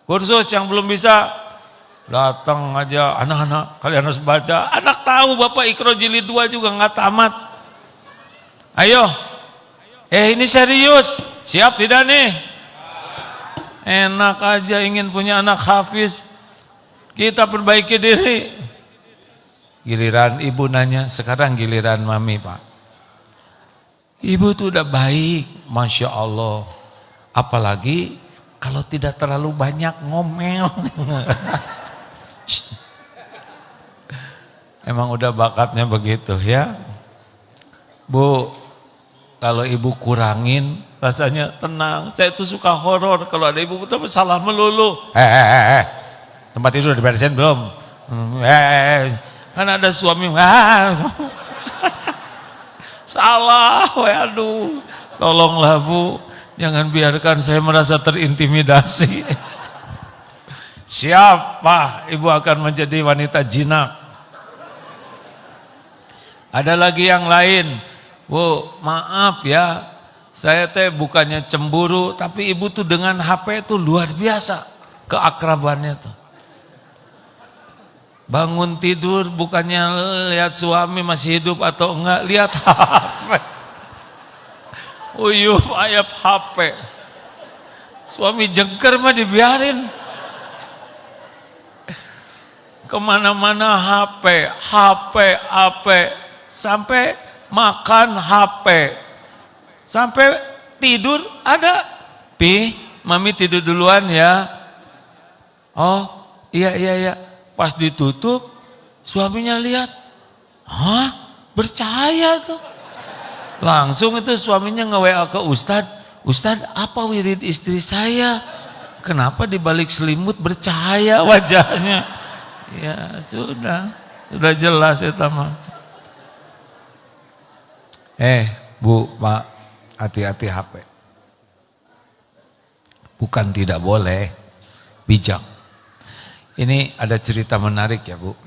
Kursus yang belum bisa, datang aja, anak-anak, kalian harus baca. Anak tahu Bapak Iqra jilid 2 juga nggak tamat. Ayo, ini serius, siap tidak nih? Enak aja ingin punya anak hafiz, kita perbaiki diri. Giliran ibu nanya, sekarang giliran mami Pak. Ibu tuh udah baik, Masya Allah. Apalagi kalau tidak terlalu banyak ngomel. Emang udah bakatnya begitu ya. Bu, kalau ibu kurangin rasanya tenang. Saya tuh suka horor kalau ada ibu tuh salah melulu. Tempat tidur udah diberesin belum? Kan ada suami. Salah, aduh. Tolonglah Bu, jangan biarkan saya merasa terintimidasi. Siapa ibu akan menjadi wanita jinak? Ada lagi yang lain. Bu, maaf ya, saya teh bukannya cemburu, tapi ibu tuh dengan HP tuh luar biasa keakrabannya tuh. Bangun tidur bukannya lihat suami masih hidup atau enggak, lihat HP. Uyuh ayap HP. Suami jengker mah dibiarin. Kemana-mana HP, sampai makan HP, sampai tidur ada. Mami tidur duluan ya. Oh iya. Pas ditutup, Suaminya lihat, hah? Bercahaya tuh. Langsung itu suaminya nge-WA ke Ustadz, Ustadz apa wirid istri saya? Kenapa di balik selimut bercahaya wajahnya? Ya sudah jelas ya teman. Bu, Pak, hati-hati HP. Bukan tidak boleh, bijak. Ini ada cerita menarik ya Bu.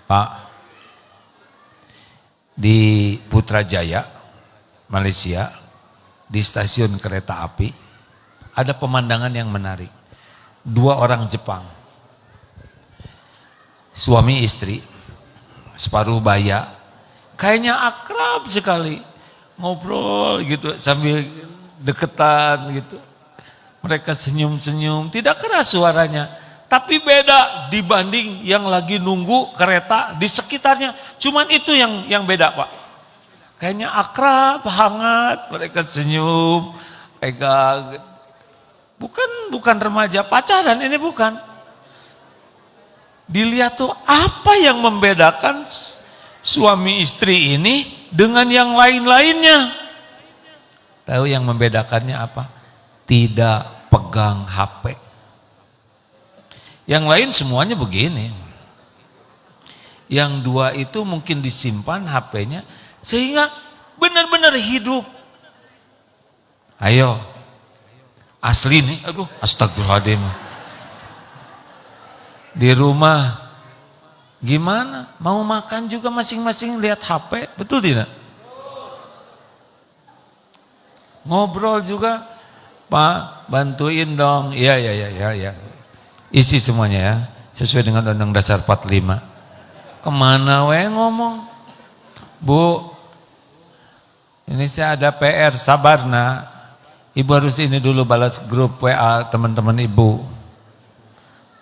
Pak, di Putrajaya, Malaysia, di stasiun kereta api, ada pemandangan yang menarik. 2 orang Jepang, suami istri, separuh baya, kayaknya akrab sekali, ngobrol gitu sambil deketan gitu. Mereka senyum-senyum, tidak keras suaranya, tapi beda dibanding yang lagi nunggu kereta di sekitarnya. Cuman itu yang beda Pak. Kayaknya akrab, hangat, mereka senyum, pegang. Bukan remaja pacaran, ini bukan. Dilihat tuh apa yang membedakan suami istri ini dengan yang lain-lainnya. Tahu yang membedakannya apa? Tidak pegang HP. Yang lain semuanya begini. Yang 2 itu mungkin disimpan HP-nya sehingga benar-benar hidup. Ayo, asli nih, aduh astagfirullahaladzim. Di rumah gimana? Mau makan juga masing-masing lihat HP, betul tidak? Ngobrol juga, Pak bantuin dong, iya. Isi semuanya ya, sesuai dengan Undang-Undang Dasar 45. Kemana ngomong? Bu, ini saya ada PR, sabar nak. Ibu harus ini dulu balas grup WA teman-teman ibu.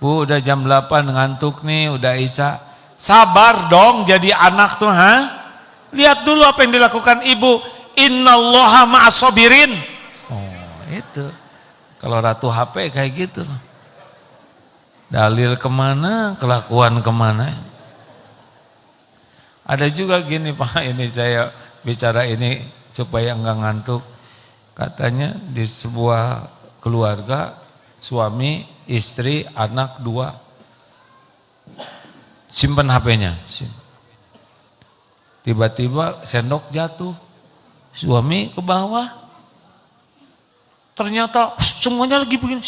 Bu udah jam 8 ngantuk nih, udah Isya. Sabar dong jadi anak tuh, lihat dulu apa yang dilakukan ibu. Innallaha ma'as-sabirin. Oh itu, kalau ratu HP kayak gitu. Dalil kemana, kelakuan kemana. Ada juga gini Pak, ini saya bicara ini supaya enggak ngantuk. Katanya di sebuah keluarga, suami, istri, anak 2, simpen HP-nya. Tiba-tiba sendok jatuh, suami ke bawah, ternyata semuanya lagi begini.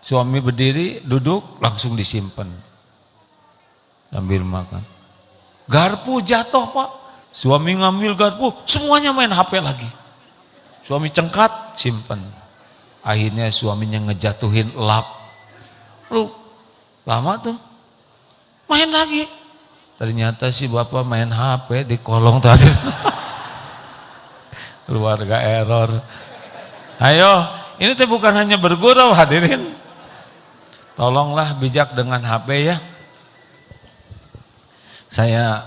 Suami berdiri, duduk, langsung disimpan sambil makan. Garpu jatuh Pak, suami ngambil garpu, semuanya main HP lagi. Suami cengkat, simpen. Akhirnya suaminya ngejatuhin lap. Lu lama tuh, main lagi. Ternyata si bapak main HP di kolong tadi. Keluarga error. Ayo, ini tuh bukan hanya bergurau hadirin. Tolonglah bijak dengan HP ya. Saya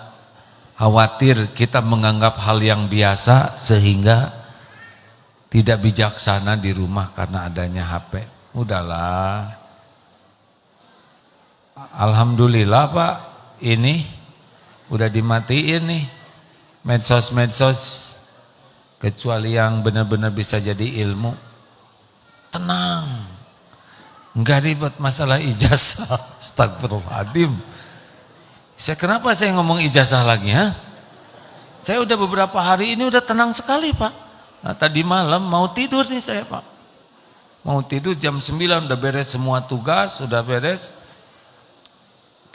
khawatir kita menganggap hal yang biasa sehingga tidak bijaksana di rumah karena adanya HP. Udahlah. Alhamdulillah Pak, ini udah dimatiin nih medsos. Kecuali yang benar-benar bisa jadi ilmu. Tenang. Enggak ribet masalah ijazah. Astagfirullahaladzim. Kenapa saya ngomong ijazah lagi ya? Saya udah beberapa hari ini udah tenang sekali Pak. Nah, tadi malam mau tidur nih saya Pak. Mau tidur jam 9 udah beres semua tugas, udah beres.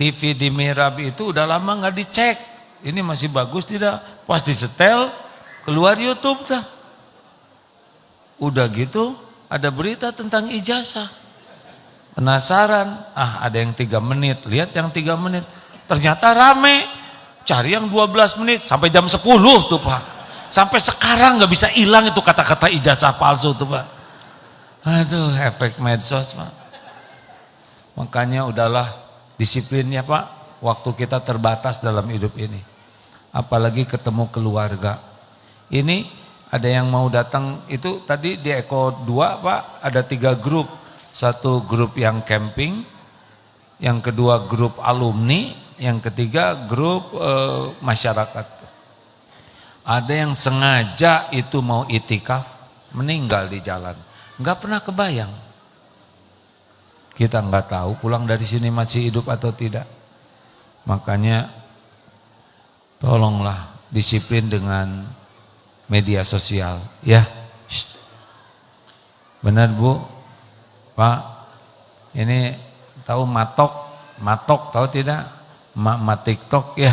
TV di mihrab itu udah lama nggak dicek. Ini masih bagus tidak? Pas disetel, keluar YouTube dah. Udah gitu ada berita tentang ijazah. Penasaran, ada yang 3 menit, lihat yang 3 menit. Ternyata rame, cari yang 12 menit sampai jam 10 tuh Pak. Sampai sekarang nggak bisa hilang itu kata-kata ijazah palsu tuh Pak. Aduh, efek medsos Pak. Makanya udahlah disiplinnya Pak. Waktu kita terbatas dalam hidup ini. Apalagi ketemu keluarga. Ini ada yang mau datang itu tadi di Eko 2 Pak. Ada 3 grup. 1 grup yang camping. yang kedua grup alumni, yang ketiga grup masyarakat. Ada yang sengaja itu mau itikaf, meninggal di jalan, nggak pernah kebayang. Kita nggak tahu pulang dari sini masih hidup atau tidak. Makanya tolonglah disiplin dengan media sosial, ya. Benar Bu, Pak. Ini tahu matok tahu tidak? Mak TikTok ya.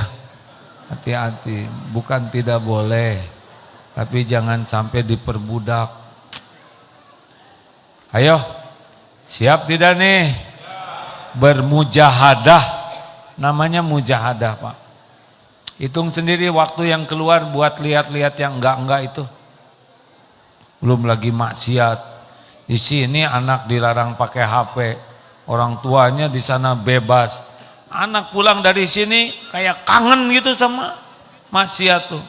Hati-hati, bukan tidak boleh, tapi jangan sampai diperbudak. Ayo, siap tidak nih? Bermujahadah, namanya mujahadah Pak. Hitung sendiri waktu yang keluar buat lihat-lihat yang enggak itu. Belum lagi maksiat. Di sini anak dilarang pakai HP, orang tuanya di sana bebas. Anak pulang dari sini kayak kangen gitu sama maksiat tuh.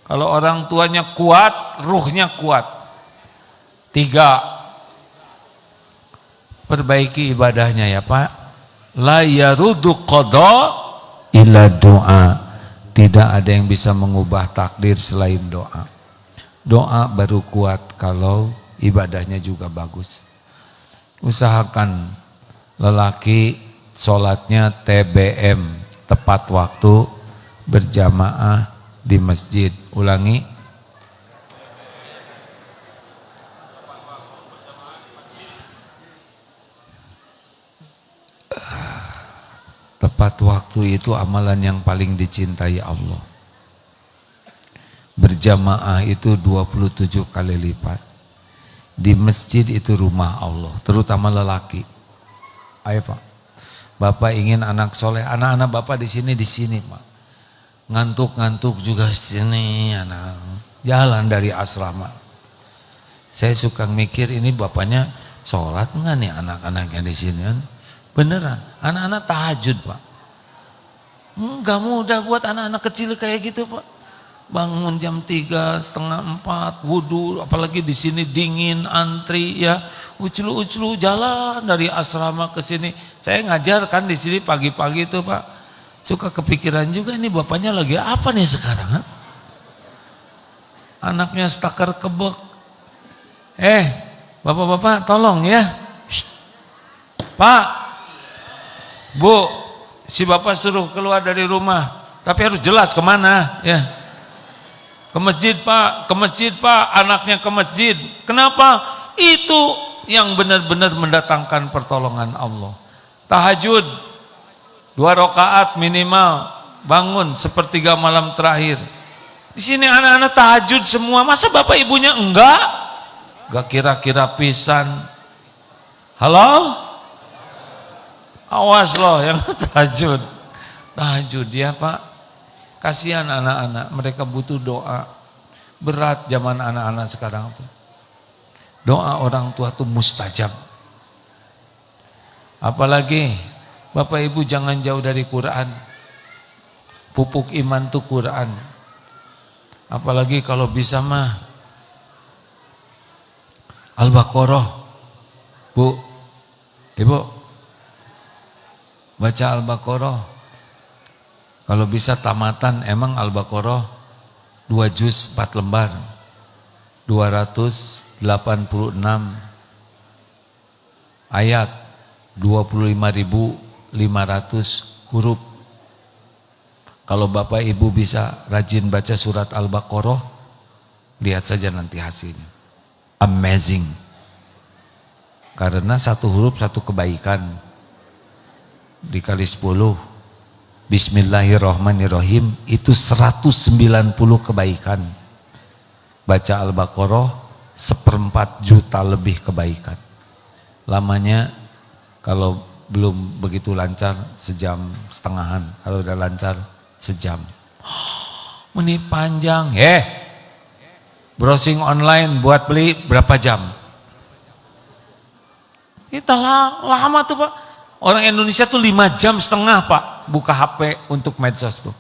Kalau orang tuanya kuat, ruhnya kuat. 3, perbaiki ibadahnya ya Pak. La yarudu qada illa doa. Tidak ada yang bisa mengubah takdir selain doa. Doa baru kuat kalau ibadahnya juga bagus. Usahakan lelaki sholatnya TBM, tepat waktu, berjamaah di masjid. Ulangi. Tepat waktu itu amalan yang paling dicintai Allah. Berjamaah itu 27 kali lipat. Di masjid itu rumah Allah, terutama lelaki. Ayo Pak, Bapak ingin anak soleh, anak-anak Bapak di sini Pak. Ngantuk-ngantuk juga di sini, anak jalan dari asrama. Saya suka mikir ini bapaknya sholat enggak nih anak-anaknya di sini kan? Beneran, anak-anak tahajud Pak. Enggak mudah buat anak-anak kecil kayak gitu Pak. Bangun jam 3, setengah 4, wudhu, apalagi di sini dingin, antri ya, uclu-uclu jalan dari asrama ke sini. Saya ngajar kan di sini pagi-pagi itu Pak, suka kepikiran juga ini bapaknya lagi apa nih sekarang? Ha? Anaknya stakar kebek. Bapak-bapak tolong ya. Shh. Pak, Bu, si bapak suruh keluar dari rumah, tapi harus jelas kemana ya. Ke masjid Pak, anaknya ke masjid. Kenapa? Itu yang benar-benar mendatangkan pertolongan Allah. Tahajud 2 rakaat minimal, bangun sepertiga malam terakhir. Di sini anak-anak tahajud semua, masa bapak ibunya enggak? Enggak kira-kira pisan. Halo? Awas loh yang tahajud. Tahajud ya Pak. Kasihan anak-anak, mereka butuh doa. Berat zaman anak-anak sekarang tuh. Doa orang tua tuh mustajab. Apalagi Bapak Ibu jangan jauh dari Quran. Pupuk iman tuh Quran. Apalagi kalau bisa mah Al-Baqarah. Bu, Ibu baca Al-Baqarah. Kalau bisa tamatan, emang Al-Baqarah 2 juz 4 lembar, 286 ayat, 25.500 huruf. Kalau Bapak Ibu bisa rajin baca surat Al-Baqarah, lihat saja nanti hasilnya. Amazing. Karena 1 huruf 1 kebaikan, dikali 10. Bismillahirrahmanirrahim itu 190 kebaikan. Baca Al-Baqarah 1/4 juta lebih kebaikan. Lamanya kalau belum begitu lancar 1,5 jam, kalau udah lancar 1 jam. Ini panjang. Browsing online buat beli berapa jam? Kita lama tuh Pak. Orang Indonesia tuh 5,5 jam Pak buka HP untuk medsos tuh.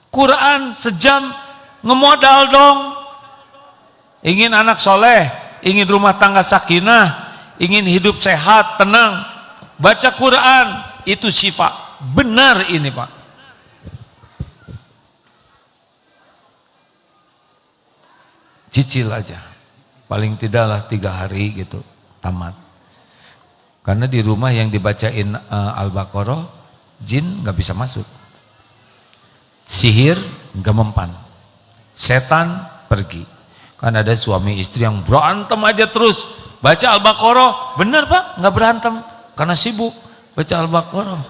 Quran 1 jam ngemodal dong. Ingin anak soleh, ingin rumah tangga sakinah, ingin hidup sehat, tenang. baca Quran itu syifa. Benar ini Pak. Cicil aja, paling tidaklah 3 hari gitu tamat. Karena di rumah yang dibacain Al-Baqarah, jin nggak bisa masuk, sihir nggak mempan, setan pergi. Kan ada suami istri yang berantem aja terus baca Al-Baqarah, bener Pak, nggak berantem karena sibuk baca Al-Baqarah.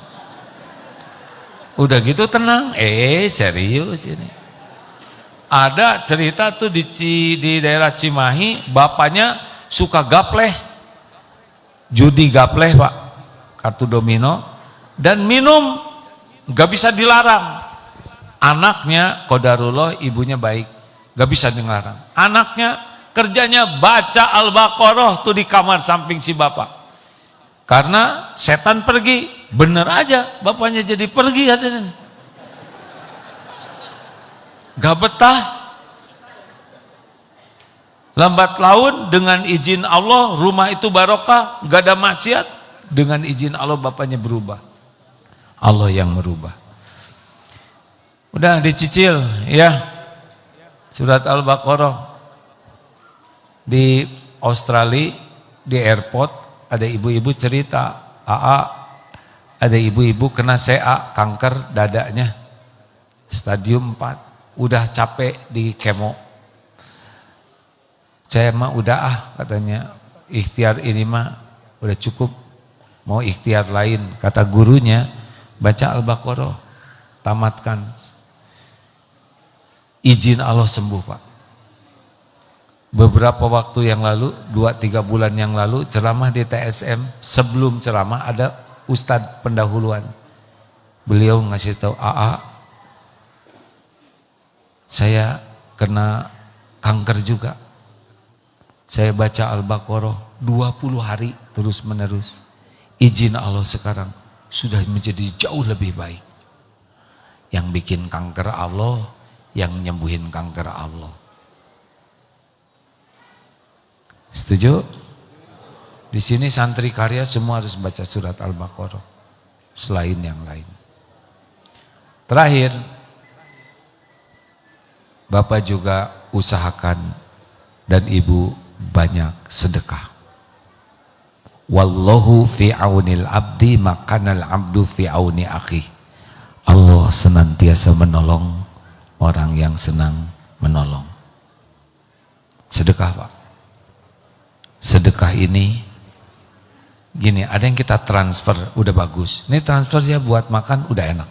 Udah gitu tenang, serius ini. Ada cerita tuh di daerah Cimahi, bapaknya suka gapleh, judi gapleh Pak, kartu domino, dan minum gak bisa dilarang. Anaknya qadarullah, ibunya baik, gak bisa dilarang. Anaknya kerjanya baca Al-Baqarah tuh di kamar samping si bapak. Karena setan pergi, bener aja bapaknya jadi pergi hadirin. Gak betah. Lambat laun dengan izin Allah rumah itu barokah, gak ada maksiat. Dengan izin Allah bapaknya berubah. Allah yang merubah. Udah dicicil ya surat Al-Baqarah. Di Australia di airport ada ibu-ibu cerita, ada ibu-ibu kena CA, kanker dadanya stadium 4. Udah capek di kemo, saya mah udah katanya, ikhtiar ini mah udah cukup, mau ikhtiar lain. Kata gurunya, baca Al-Baqarah, tamatkan. Izin Allah sembuh Pak. Beberapa waktu yang lalu, 2-3 bulan yang lalu, ceramah di TSM, sebelum ceramah ada ustadz pendahuluan. Beliau ngasih tahu, saya kena kanker juga. Saya baca Al-Baqarah 20 hari terus menerus. Izin Allah sekarang sudah menjadi jauh lebih baik. Yang bikin kanker Allah, yang nyembuhin kanker Allah. Setuju? Di sini santri karya semua harus baca surat Al-Baqarah. Selain yang lain. Terakhir, Bapak juga usahakan dan Ibu banyak sedekah. Wallahu fi aunil abdi makanal abdu fi auni akhi. Allah senantiasa menolong orang yang senang menolong. Sedekah Pak. Sedekah ini gini, ada yang kita transfer udah bagus. Ini transfer ya buat makan udah enak.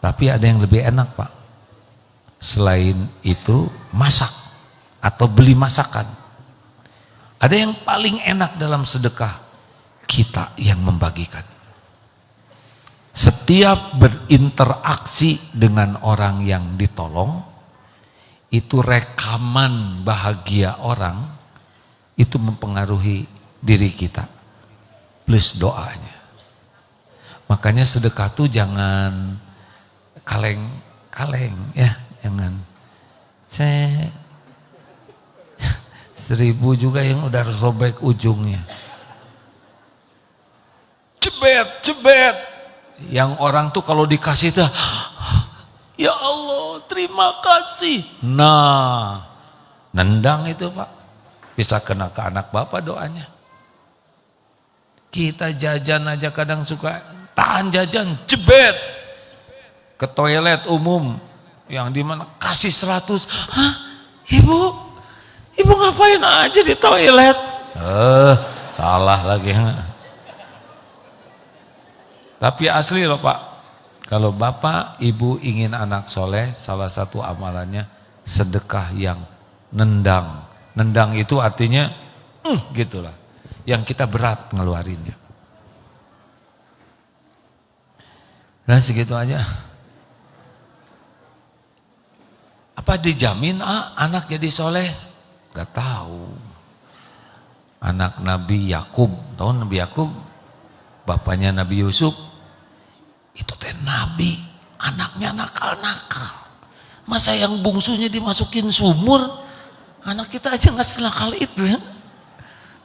Tapi ada yang lebih enak Pak. Selain itu masak atau beli masakan. Ada yang paling enak dalam sedekah, kita yang membagikan. Setiap berinteraksi dengan orang yang ditolong, itu rekaman bahagia orang, itu mempengaruhi diri kita. Plus doanya. Makanya sedekah tuh jangan kaleng-kaleng ya. Jangan, saya 1000 juga yang udah robek ujungnya. Cebet. Yang orang tuh kalau dikasih tuh, ya Allah terima kasih. Nah, nendang itu Pak. Bisa kena ke anak Bapak doanya. Kita jajan aja kadang suka tahan jajan, jebet. Ke toilet umum. Yang dimana kasih 100, Ibu ngapain aja di toilet? Salah lagi. Tapi asli loh Pak, kalau Bapak Ibu ingin anak soleh, salah satu amalannya sedekah yang nendang. Nendang itu artinya gitulah, yang kita berat ngeluarinnya. Nah segitu aja. Apa dijamin anak jadi soleh? Gak tahu. Anak Nabi Yakub, tahu Nabi Yakub? Bapaknya Nabi Yusuf, itu teh Nabi, anaknya nakal-nakal. Masa yang bungsunya dimasukin sumur? Anak kita aja gak senakal itu ya.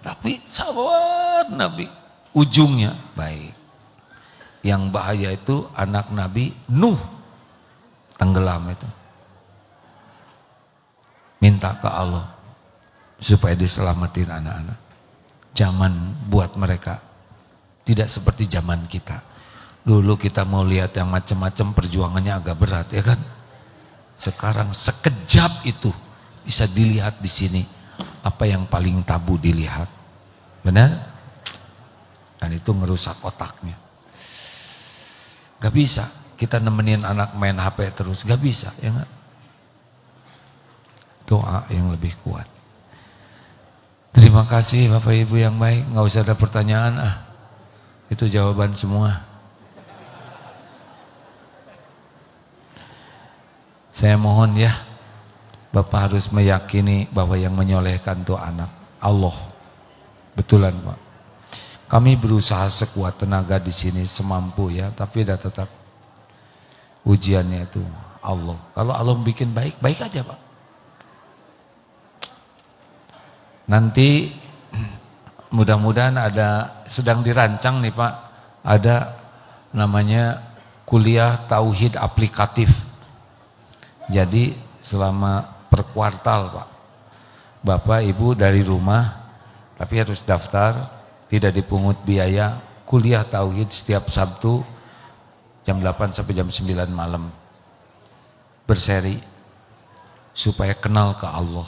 Tapi sabar Nabi, ujungnya baik. Yang bahaya itu anak Nabi Nuh tenggelam itu. Minta ke Allah supaya diselamatin anak-anak. Zaman buat mereka tidak seperti zaman kita. Dulu kita mau lihat yang macam-macam perjuangannya agak berat ya kan. Sekarang sekejap itu bisa dilihat di sini apa yang paling tabu dilihat. Benar? Dan itu ngerusak otaknya. Gak bisa kita nemenin anak main HP terus, gak bisa ya gak? Doa yang lebih kuat. Terima kasih Bapak Ibu yang baik, gak usah ada pertanyaan itu jawaban semua. Saya mohon ya, Bapak harus meyakini bahwa yang menyolehkan itu anak Allah. Betulan Pak. Kami berusaha sekuat tenaga di sini semampu ya, tapi udah tetap ujiannya itu Allah. Kalau Allah bikin baik, baik aja Pak. Nanti mudah-mudahan ada, sedang dirancang nih Pak, ada namanya kuliah tauhid aplikatif. Jadi selama per kuartal Pak, Bapak Ibu dari rumah, tapi harus daftar, tidak dipungut biaya, kuliah tauhid setiap Sabtu jam 8 sampai jam 9 malam. Berseri supaya kenal ke Allah.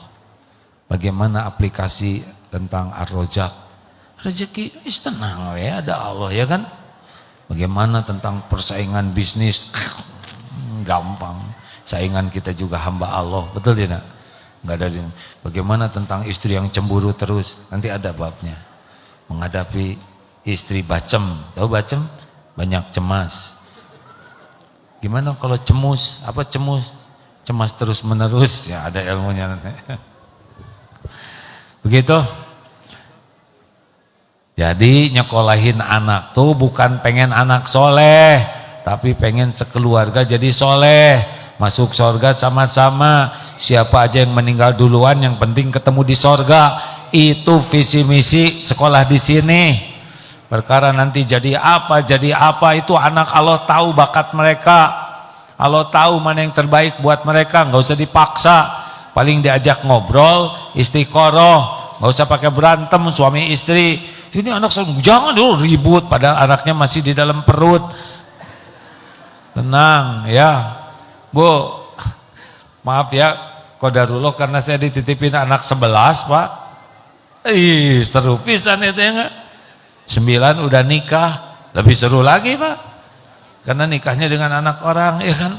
Bagaimana aplikasi tentang Ar-Rojak. Rezeki tenang ya, ada Allah ya kan. Bagaimana tentang persaingan bisnis. Gampang. Saingan kita juga hamba Allah, betul tidak? Enggak ada. Bagaimana tentang istri yang cemburu terus, nanti ada babnya. Menghadapi istri bacem, tahu bacem? Banyak cemas. Gimana kalau cemus? Apa cemus? Cemas terus menerus, ya ada ilmunya nanti. Begitu. Jadi nyekolahin anak tuh bukan pengen anak soleh, tapi pengen sekeluarga jadi soleh, masuk sorga sama-sama. Siapa aja yang meninggal duluan, yang penting ketemu di sorga. Itu visi misi sekolah di sini. Perkara nanti jadi apa itu anak Allah tahu bakat mereka. Allah tahu mana yang terbaik buat mereka, nggak usah dipaksa. Paling diajak ngobrol, istiqoroh, nggak usah pakai berantem suami istri. Ini anak saya jangan dulu ribut padahal anaknya masih di dalam perut. Tenang ya. Bu, maaf ya Qadarullah karena saya dititipin anak 11 Pak. Seru pisan itu ya enggak? 9 udah nikah, lebih seru lagi Pak. Karena nikahnya dengan anak orang ya kan.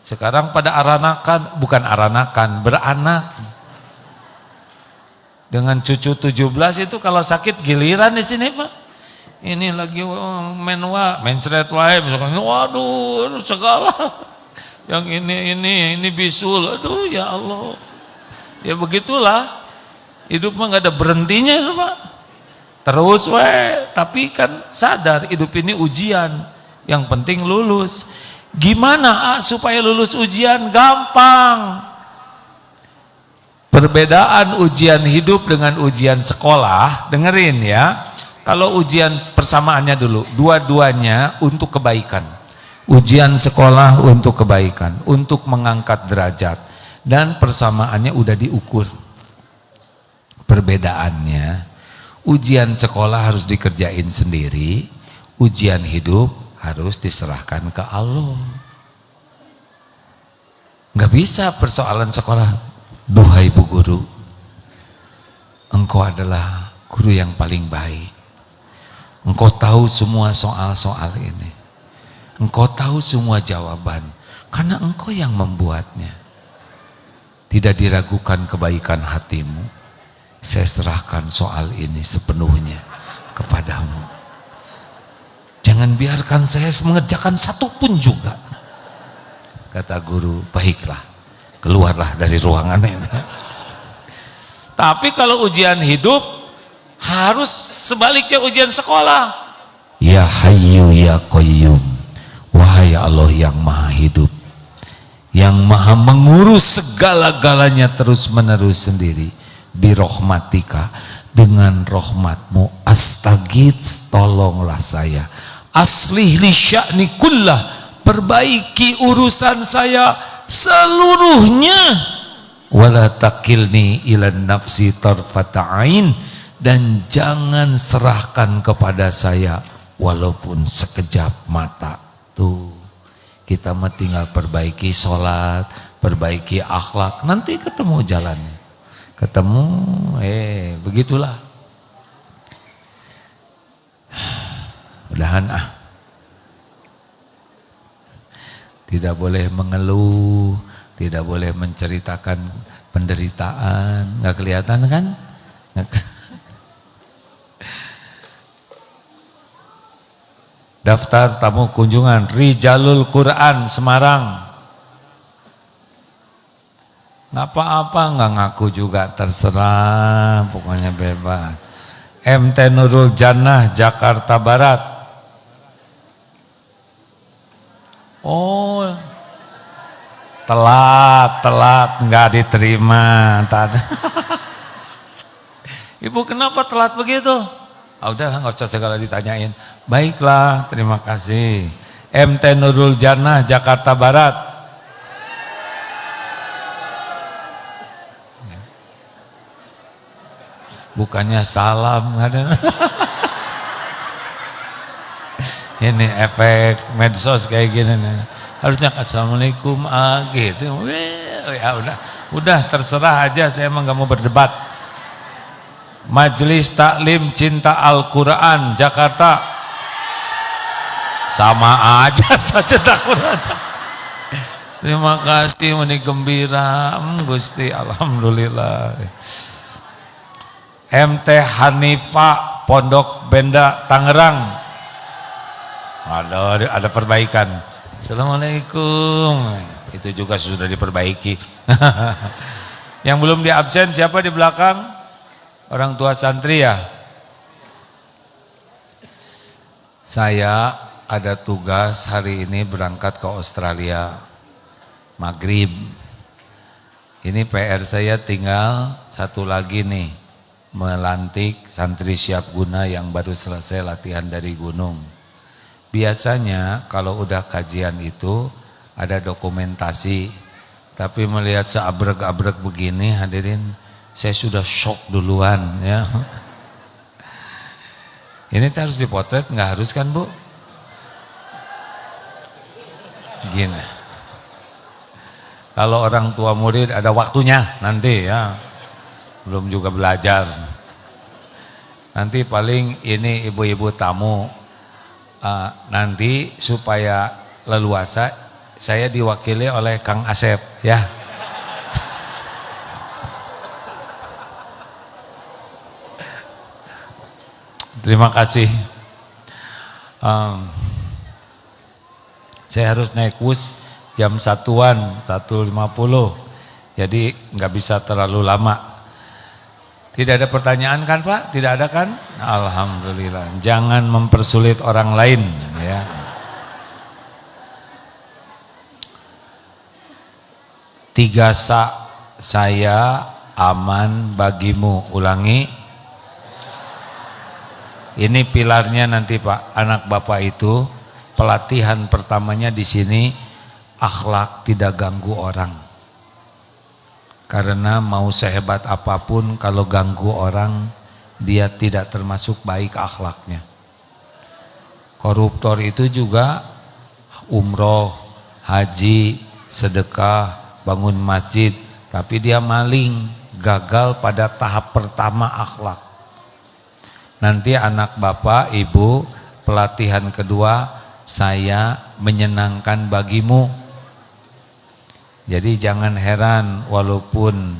Sekarang pada aranakan, bukan aranakan, beranak. Dengan cucu 17 itu kalau sakit giliran di sini Pak. Ini lagi mencret wae misalkan, waduh segala. Yang ini bisul, aduh ya Allah. Ya begitulah. Hidup mah gak ada berhentinya itu Pak. Terus tapi kan sadar hidup ini ujian. Yang penting lulus. Gimana supaya lulus ujian? Gampang. Perbedaan ujian hidup dengan ujian sekolah, dengerin ya. Kalau ujian persamaannya dulu, dua-duanya untuk kebaikan. Ujian sekolah untuk kebaikan, untuk mengangkat derajat. Dan persamaannya udah diukur. Perbedaannya, ujian sekolah harus dikerjain sendiri, ujian hidup harus diserahkan ke Allah. Nggak bisa persoalan sekolah. Duhai Bu Guru, engkau adalah guru yang paling baik. Engkau tahu semua soal-soal ini. Engkau tahu semua jawaban. Karena engkau yang membuatnya. Tidak diragukan kebaikan hatimu. Saya serahkan soal ini sepenuhnya kepadamu. Jangan biarkan saya mengerjakan satu pun juga. Kata guru, baiklah. Keluarlah dari ruangan ini. Tapi kalau ujian hidup harus sebaliknya ujian sekolah. Ya Hayyu ya Qayyum, wahai Allah yang maha hidup, yang maha mengurus segala-galanya terus menerus sendiri. Birahmatika, dengan rahmatmu, astagits, tolonglah saya, aslih li sya'ni kullah, perbaiki urusan saya seluruhnya, wala takilni ilan nafsi tarfata'ain, dan jangan serahkan kepada saya walaupun sekejap mata. Tuh, kita mah tinggal perbaiki sholat, perbaiki akhlak, nanti ketemu jalannya. Ketemu, begitulah. Udahan Tidak boleh mengeluh, tidak boleh menceritakan penderitaan, nggak kelihatan kan? Daftar tamu kunjungan Rijalul Quran Semarang. Nggak apa-apa, nggak ngaku juga, terserah, pokoknya bebas. MT Nurul Jannah Jakarta Barat. Oh, telat nggak diterima. Ibu kenapa telat begitu? Udah nggak usah segala ditanyain. Baiklah, terima kasih. MT Nurul Jannah Jakarta Barat. Bukannya salam, ada. Ini efek medsos kayak gini nih. Harusnya assalamualaikum gitu. Ya udah terserah aja, saya emang gak mau berdebat. Majelis Taklim Cinta Al-Quran Jakarta. Sama aja saja Al-Quran. Terima kasih, ini gembira, Gusti, alhamdulillah. MT Hanifah Pondok Benda Tangerang. Ada perbaikan. Assalamualaikum. Itu juga sudah diperbaiki. Yang belum di absen siapa di belakang? Orang tua santri ya. Saya ada tugas hari ini berangkat ke Australia maghrib. Ini PR saya tinggal satu lagi nih, melantik santri siap guna yang baru selesai latihan dari gunung. Biasanya kalau udah kajian itu ada dokumentasi, tapi melihat seabrek-abrek begini hadirin, saya sudah shock duluan ya. Ini harus dipotret, nggak harus kan Bu? Gini, kalau orang tua murid ada waktunya nanti ya, belum juga belajar. Nanti paling ini ibu-ibu tamu, nanti supaya leluasa saya diwakili oleh Kang Asep ya. Terima kasih. Saya harus naik bus jam 1:50, jadi nggak bisa terlalu lama. Tidak ada pertanyaan kan Pak? Tidak ada kan? Alhamdulillah. Jangan mempersulit orang lain ya. Tiga saya aman bagimu. Ulangi. Ini pilarnya nanti Pak. Anak Bapak itu pelatihan pertamanya di sini, akhlak tidak ganggu orang. Karena mau sehebat apapun kalau ganggu orang, dia tidak termasuk baik akhlaknya. Koruptor itu juga umroh, haji, sedekah, bangun masjid, tapi dia maling, gagal pada tahap pertama akhlak. Nanti anak Bapak, Ibu, pelatihan kedua, saya menyenangkan bagimu. Jadi jangan heran walaupun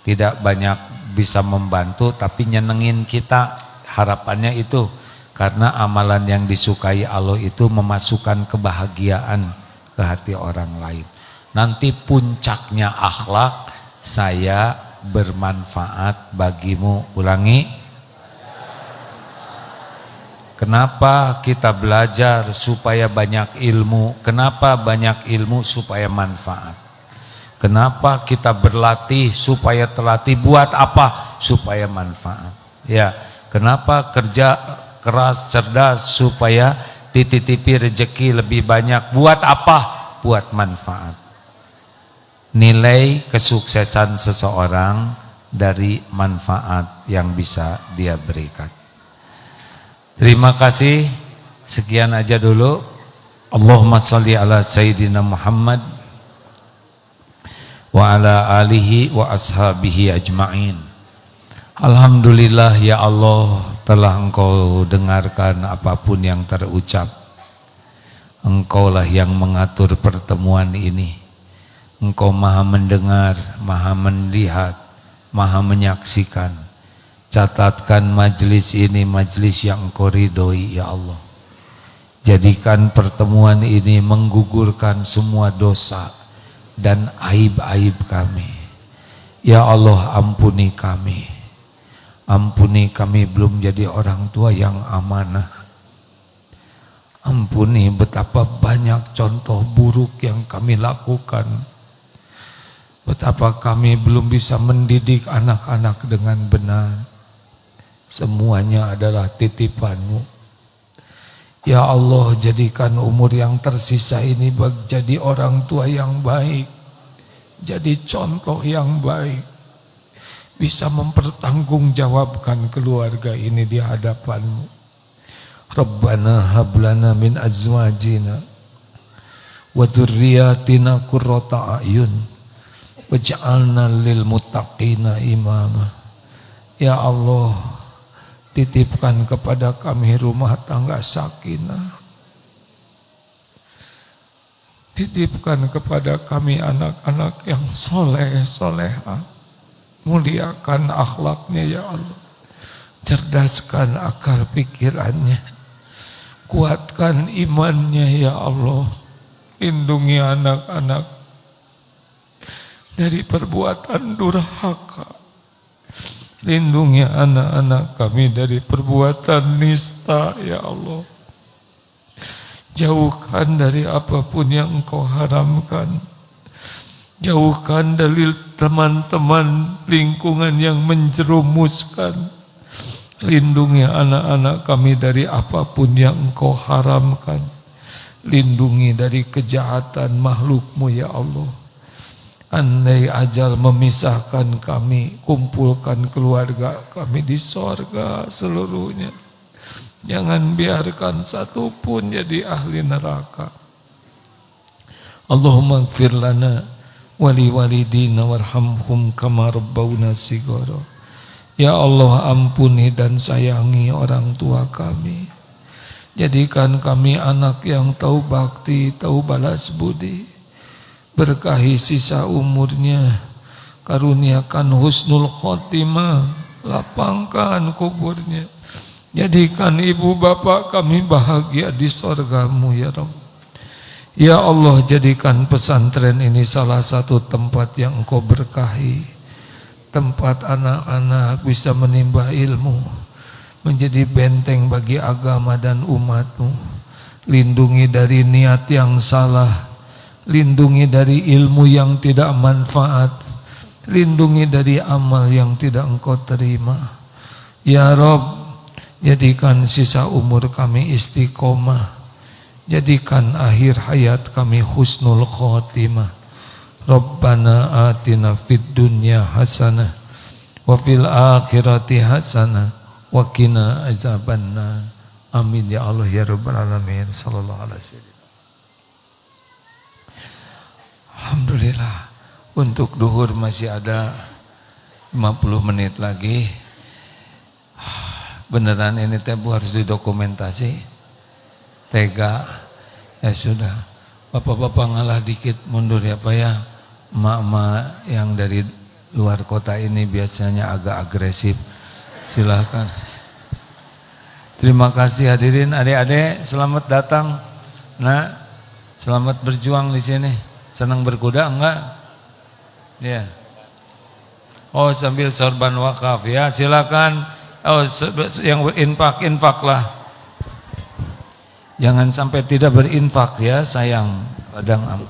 tidak banyak bisa membantu, tapi nyenengin kita, harapannya itu. Karena amalan yang disukai Allah itu memasukkan kebahagiaan ke hati orang lain. Nanti puncaknya akhlak, saya bermanfaat bagimu. Ulangi. Kenapa kita belajar? Supaya banyak ilmu. Kenapa banyak ilmu? Supaya manfaat. Kenapa kita berlatih? Supaya terlatih. Buat apa? Supaya manfaat. Ya, kenapa kerja keras, cerdas supaya dititipi rezeki lebih banyak? Buat apa? Buat manfaat. Nilai kesuksesan seseorang dari manfaat yang bisa dia berikan. Terima kasih. Sekian aja dulu. Allahumma sholli ala Sayyidina Muhammad wa ala alihi wa ashabihi ajma'in. Alhamdulillah ya Allah, telah Engkau dengarkan apapun yang terucap. Engkaulah yang mengatur pertemuan ini. Engkau maha mendengar, maha melihat, maha menyaksikan. Catatkan majlis ini majlis yang Engkau ridhoi ya Allah. Jadikan pertemuan ini menggugurkan semua dosa dan aib-aib kami. Ya Allah, ampuni kami. Ampuni kami belum jadi orang tua yang amanah. Ampuni betapa banyak contoh buruk yang kami lakukan. Betapa kami belum bisa mendidik anak-anak dengan benar. Semuanya adalah titipan-Mu. Ya Allah, jadikan umur yang tersisa ini jadi orang tua yang baik, jadi contoh yang baik, bisa mempertanggungjawabkan keluarga ini di hadapan-Mu. Rabbana hablana min azwajina wa dzurriyyatina qurrata a'yun waj'alna lil muttaqina imama. Ya Allah, titipkan kepada kami rumah tangga sakinah. Titipkan kepada kami anak-anak yang soleh, soleha. Muliakan akhlaknya ya Allah. Cerdaskan akal pikirannya. Kuatkan imannya ya Allah. Lindungi anak-anak dari perbuatan durhaka. Lindungi anak-anak kami dari perbuatan nista ya Allah. Jauhkan dari apapun yang Engkau haramkan. Jauhkan dari teman-teman lingkungan yang menjerumuskan. Lindungi anak-anak kami dari apapun yang Engkau haramkan. Lindungi dari kejahatan makhluk-Mu ya Allah. Andai ajal memisahkan kami, kumpulkan keluarga kami di sorga seluruhnya. Jangan biarkan satu pun jadi ahli neraka. Allahumma ighfir lana wali walidina warhamhum kama rabbawna shighara. Ya Allah, ampuni dan sayangi orang tua kami. Jadikan kami anak yang tahu bakti, tahu balas budi. Berkahi sisa umurnya, karuniakan husnul khotimah, lapangkan kuburnya. Jadikan ibu bapak kami bahagia di sorga-Mu ya Rabb. Ya Allah, jadikan pesantren ini salah satu tempat yang Engkau berkahi. Tempat anak-anak bisa menimba ilmu, menjadi benteng bagi agama dan umat-Mu. Lindungi dari niat yang salah. Lindungi dari ilmu yang tidak manfaat. Lindungi dari amal yang tidak Engkau terima. Ya Rabb, jadikan sisa umur kami istiqomah. Jadikan akhir hayat kami husnul khotimah. Rabbana atina fid dunya hasanah wa fil akhirati hasanah wa qina azabannar. Amin ya Allah ya rabbal alamin. Sallallahu alaihi wasallam. Alhamdulillah, untuk duhur masih ada 50 menit lagi. Beneran ini tebu harus didokumentasi. Tega, ya sudah. Bapak-bapak ngalah dikit mundur ya Pak ya. Emak-emak yang dari luar kota ini biasanya agak agresif. Silakan. Terima kasih hadirin adik-adik, selamat datang. Nah, selamat berjuang di sini. Senang berkuda enggak? Ya. Oh, sambil sorban wakaf ya, silakan. Oh, yang berinfak lah. Jangan sampai tidak berinfak ya, sayang. Kadang